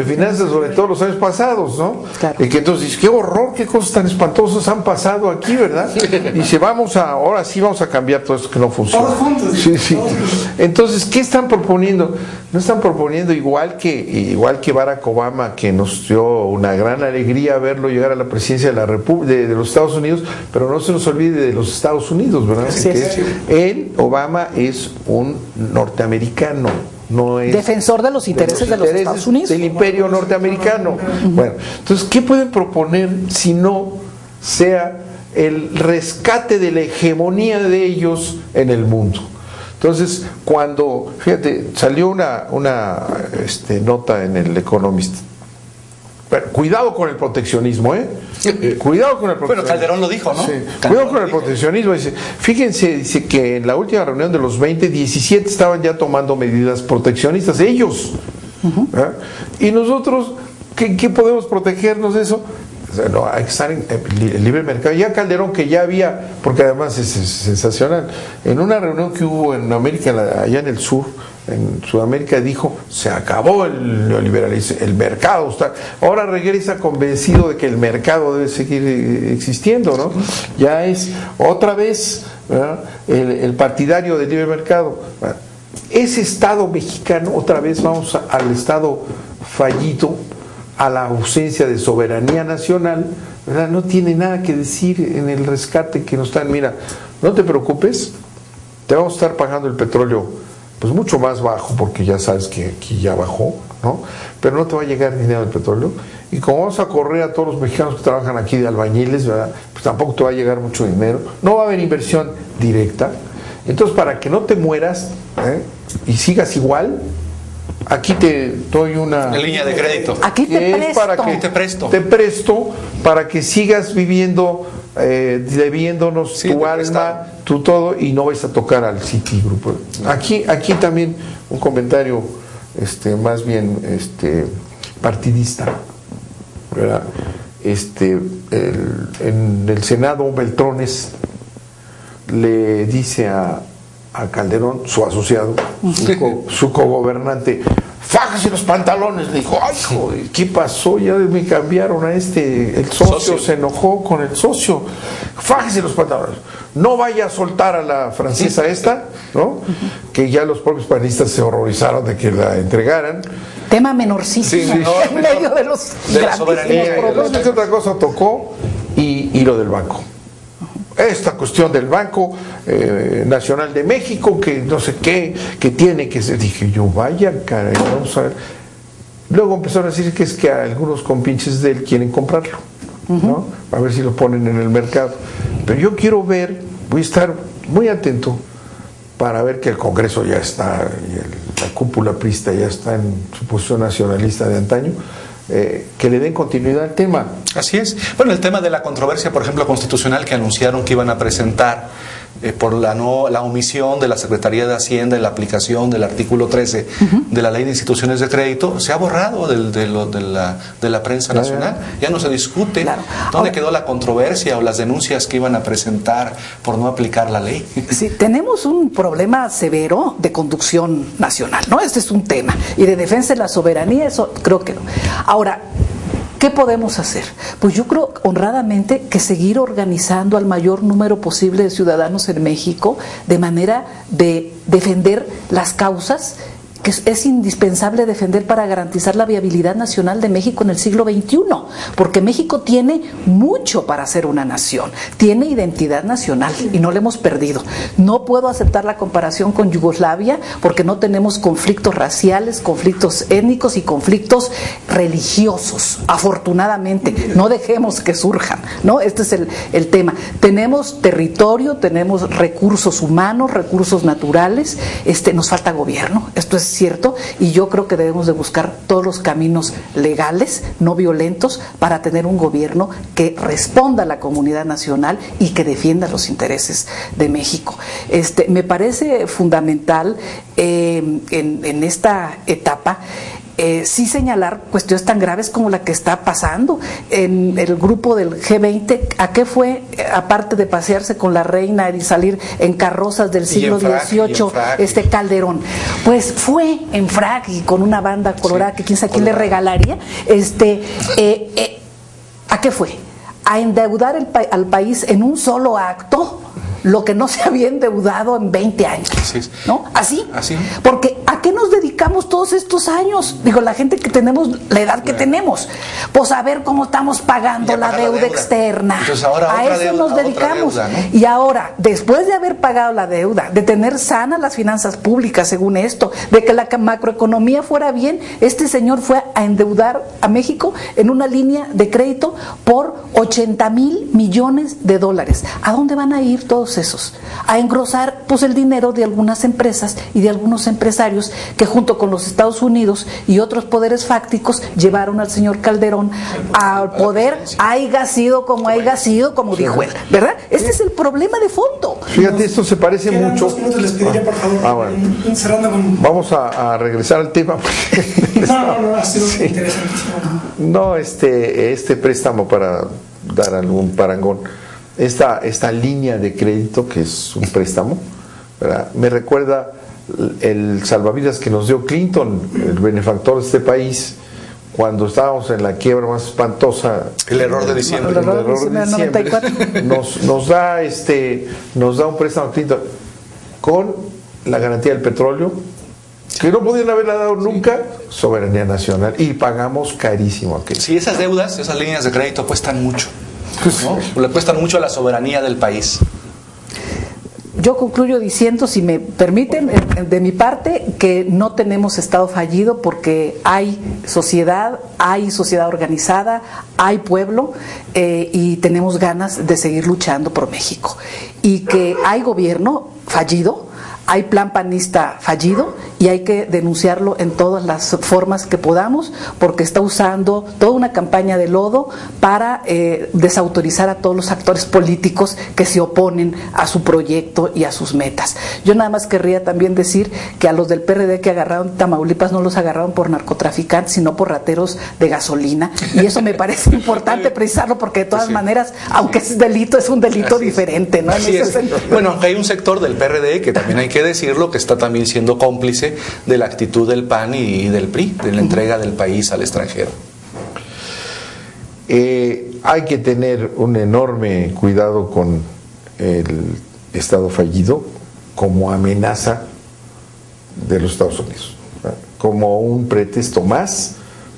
Finanzas sobre todo los años pasados, ¿no? Claro. Y que entonces dice, qué horror, qué cosas tan espantosas han pasado aquí, ¿verdad? Y dice, ahora sí vamos a cambiar todo esto que no funciona. Todos juntos. Sí. Entonces, ¿qué están proponiendo? No están proponiendo igual que Barack Obama, que nos dio una gran alegría verlo llegar a la presidencia de la República de los Estados Unidos, pero no se nos olvide de los Estados Unidos, ¿verdad? Sí, él, Obama, es un norteamericano. No es defensor de los intereses de los Estados Unidos, del imperio norteamericano. Bueno, entonces, ¿qué pueden proponer si no sea el rescate de la hegemonía de ellos en el mundo? Entonces, cuando, fíjate, salió una nota en el Economist. Pero, cuidado con el proteccionismo, cuidado con el proteccionismo. Bueno, Calderón lo dijo, ¿no? Sí. Cuidado con el proteccionismo. Dice que en la última reunión de los 20, 17 estaban ya tomando medidas proteccionistas, ellos. Y nosotros, ¿qué podemos protegernos de eso? O sea, no, hay que estar en el libre mercado. Ya Calderón, que ya había, porque además es sensacional, en una reunión que hubo en América, allá en el sur, en Sudamérica, dijo, se acabó el neoliberalismo, el mercado está. Ahora regresa convencido de que el mercado debe seguir existiendo, ¿no? Ya es otra vez, ¿verdad?, el partidario del libre mercado. Ese Estado mexicano, otra vez vamos al Estado fallido, a la ausencia de soberanía nacional, ¿verdad? No tiene nada que decir en el rescate que nos están. Mira, no te preocupes, te vamos a estar pagando el petróleo pues mucho más bajo, porque ya sabes que aquí ya bajó, ¿no? Pero no te va a llegar dinero del petróleo, y como vamos a correr a todos los mexicanos que trabajan aquí de albañiles, ¿verdad?, pues tampoco te va a llegar mucho dinero, no va a haber inversión directa. Entonces, para que no te mueras y sigas igual, aquí te doy una línea de crédito. Aquí te presto. Te presto para que sigas viviendo debiéndonos tu alma, tu todo, y no vais a tocar al Citigroup. Aquí también un comentario más bien partidista, ¿verdad? En el Senado, Beltrones le dice a Calderón, su asociado, su cogobernante, fájese los pantalones. Le dijo, ay, joder, ¿qué pasó? Ya me cambiaron a el socio se enojó con el socio, fájese los pantalones, no vaya a soltar a la francesa esta, ¿no? Que ya los propios panistas se horrorizaron de que la entregaran. Tema menorcísimo, en medio de los la soberanía. Entonces otra cosa tocó, y lo del banco. Esta cuestión del Banco Nacional de México, que no sé qué, que tiene que ser. Dije yo, vaya caray, vamos a ver. Luego empezaron a decir que es que algunos compinches de él quieren comprarlo, ¿no? A ver si lo ponen en el mercado. Pero yo quiero ver, voy a estar muy atento para ver que el Congreso ya está, y la cúpula priista ya está en su posición nacionalista de antaño, que le den continuidad al tema. Así es. Bueno, el tema de la controversia, por ejemplo, constitucional, que anunciaron que iban a presentar por la omisión de la Secretaría de Hacienda en la aplicación del artículo 13 de la Ley de Instituciones de Crédito, se ha borrado de la prensa nacional. Ya no se discute. Claro. ¿Dónde quedó la controversia o las denuncias que iban a presentar por no aplicar la ley? Sí, tenemos un problema severo de conducción nacional, ¿no? Este es un tema. Y de defensa de la soberanía, eso creo que no. Ahora, ¿qué podemos hacer? Pues yo creo honradamente que seguir organizando al mayor número posible de ciudadanos en México de manera de defender las causas que es indispensable defender para garantizar la viabilidad nacional de México en el siglo XXI, porque México tiene mucho para ser una nación, tiene identidad nacional y no la hemos perdido. No puedo aceptar la comparación con Yugoslavia porque no tenemos conflictos raciales, conflictos étnicos y conflictos religiosos, afortunadamente. No dejemos que surjan, ¿no? Este es el tema. Tenemos territorio, tenemos recursos humanos, recursos naturales, nos falta gobierno, esto es cierto, y yo creo que debemos de buscar todos los caminos legales, no violentos, para tener un gobierno que responda a la comunidad nacional y que defienda los intereses de México. Me parece fundamental en esta etapa sí señalar cuestiones tan graves como la que está pasando en el grupo del G20. ¿A qué fue, aparte de pasearse con la reina y salir en carrozas del siglo XVIII, Calderón? Pues fue en frac y con una banda colorada que quién sabe quién le regalaría. ¿A qué fue? A endeudar al país en un solo acto lo que no se había endeudado en 20 años, ¿no? ¿Así? Porque ¿a qué nos dedicamos todos estos años? Digo, la gente que tenemos la edad que tenemos, pues a ver cómo estamos pagando la deuda externa. Entonces, ahora a eso nos dedicamos. Deuda, ¿no? Y ahora, después de haber pagado la deuda, de tener sanas las finanzas públicas, según esto, de que la macroeconomía fuera bien, este señor fue a endeudar a México en una línea de crédito por 80,000 millones de dólares. ¿A dónde van a ir todos esos? A engrosar pues el dinero de algunas empresas y de algunos empresarios que junto con los Estados Unidos y otros poderes fácticos llevaron al señor Calderón al poder, haya sido como dijo él, ¿verdad? Este es el problema de fondo. Fíjate, esto se parece mucho. 2 minutos les pediría, por favor, cerrando con... Vamos a regresar al tema. No, ha sido interesantísimo. No, este préstamo, para dar algún parangón, esta línea de crédito, que es un préstamo, ¿verdad? Me recuerda el salvavidas que nos dio Clinton, el benefactor de este país, cuando estábamos en la quiebra más espantosa. El error de diciembre. El error de diciembre. Nos da un préstamo Clinton con la garantía del petróleo, que no podían haberla dado nunca, soberanía nacional, y pagamos carísimo aquello. Sí, esas deudas, esas líneas de crédito cuestan mucho, ¿no? Le cuestan mucho a la soberanía del país. Yo concluyo diciendo, si me permiten, de mi parte, que no tenemos Estado fallido porque hay sociedad organizada, hay pueblo y tenemos ganas de seguir luchando por México. Y que hay gobierno fallido, hay plan panista fallido y y hay que denunciarlo en todas las formas que podamos, porque está usando toda una campaña de lodo para desautorizar a todos los actores políticos que se oponen a su proyecto y a sus metas. Yo nada más querría también decir que a los del PRD que agarraron en Tamaulipas no los agarraron por narcotraficantes, sino por rateros de gasolina, y eso me parece importante precisarlo, porque de todas maneras, aunque es delito, es un delito diferente, ¿no? Así es. Bueno, aunque hay un sector del PRD que también hay que decirlo, que está también siendo cómplice de la actitud del PAN y del PRI, de la entrega del país al extranjero. Hay que tener un enorme cuidado con el Estado fallido como amenaza de los Estados Unidos, como un pretexto más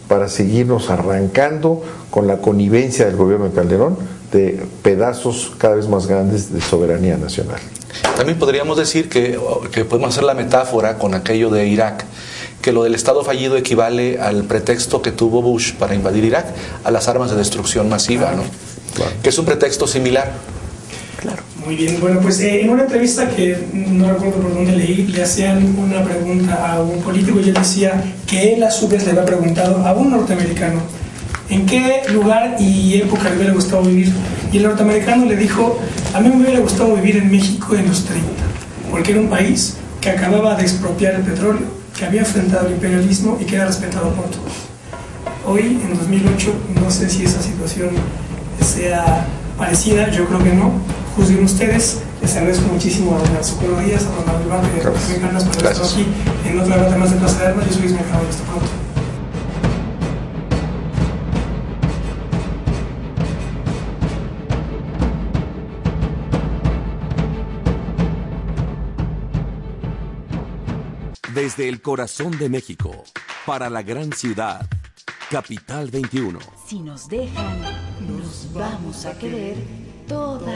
para seguirnos arrancando con la connivencia del gobierno de Calderón de pedazos cada vez más grandes de soberanía nacional. También podríamos decir que podemos hacer la metáfora con aquello de Irak, que lo del Estado fallido equivale al pretexto que tuvo Bush para invadir Irak, a las armas de destrucción masiva, ¿no? Claro. Que es un pretexto similar. Claro. Muy bien, bueno, pues en una entrevista que no recuerdo por dónde leí, le hacían una pregunta a un político y él decía que él a su vez le había preguntado a un norteamericano en qué lugar y época le hubiera gustado vivir, y el norteamericano le dijo: a mí me hubiera gustado vivir en México en los 30, porque era un país que acababa de expropiar el petróleo, que había enfrentado el imperialismo y que era respetado por todos. Hoy, en 2008, no sé si esa situación sea parecida, yo creo que no. Juzguen ustedes. Les agradezco muchísimo a don Socorro Díaz, a don Manuel Vázquez, y a don Jaime Canas por haber estado aquí en otro debate más de Plaza de Armas. Yo soy Ismael Cabo, hasta pronto. Desde el corazón de México, para la gran ciudad, Capital 21. Si nos dejan, nos vamos a querer toda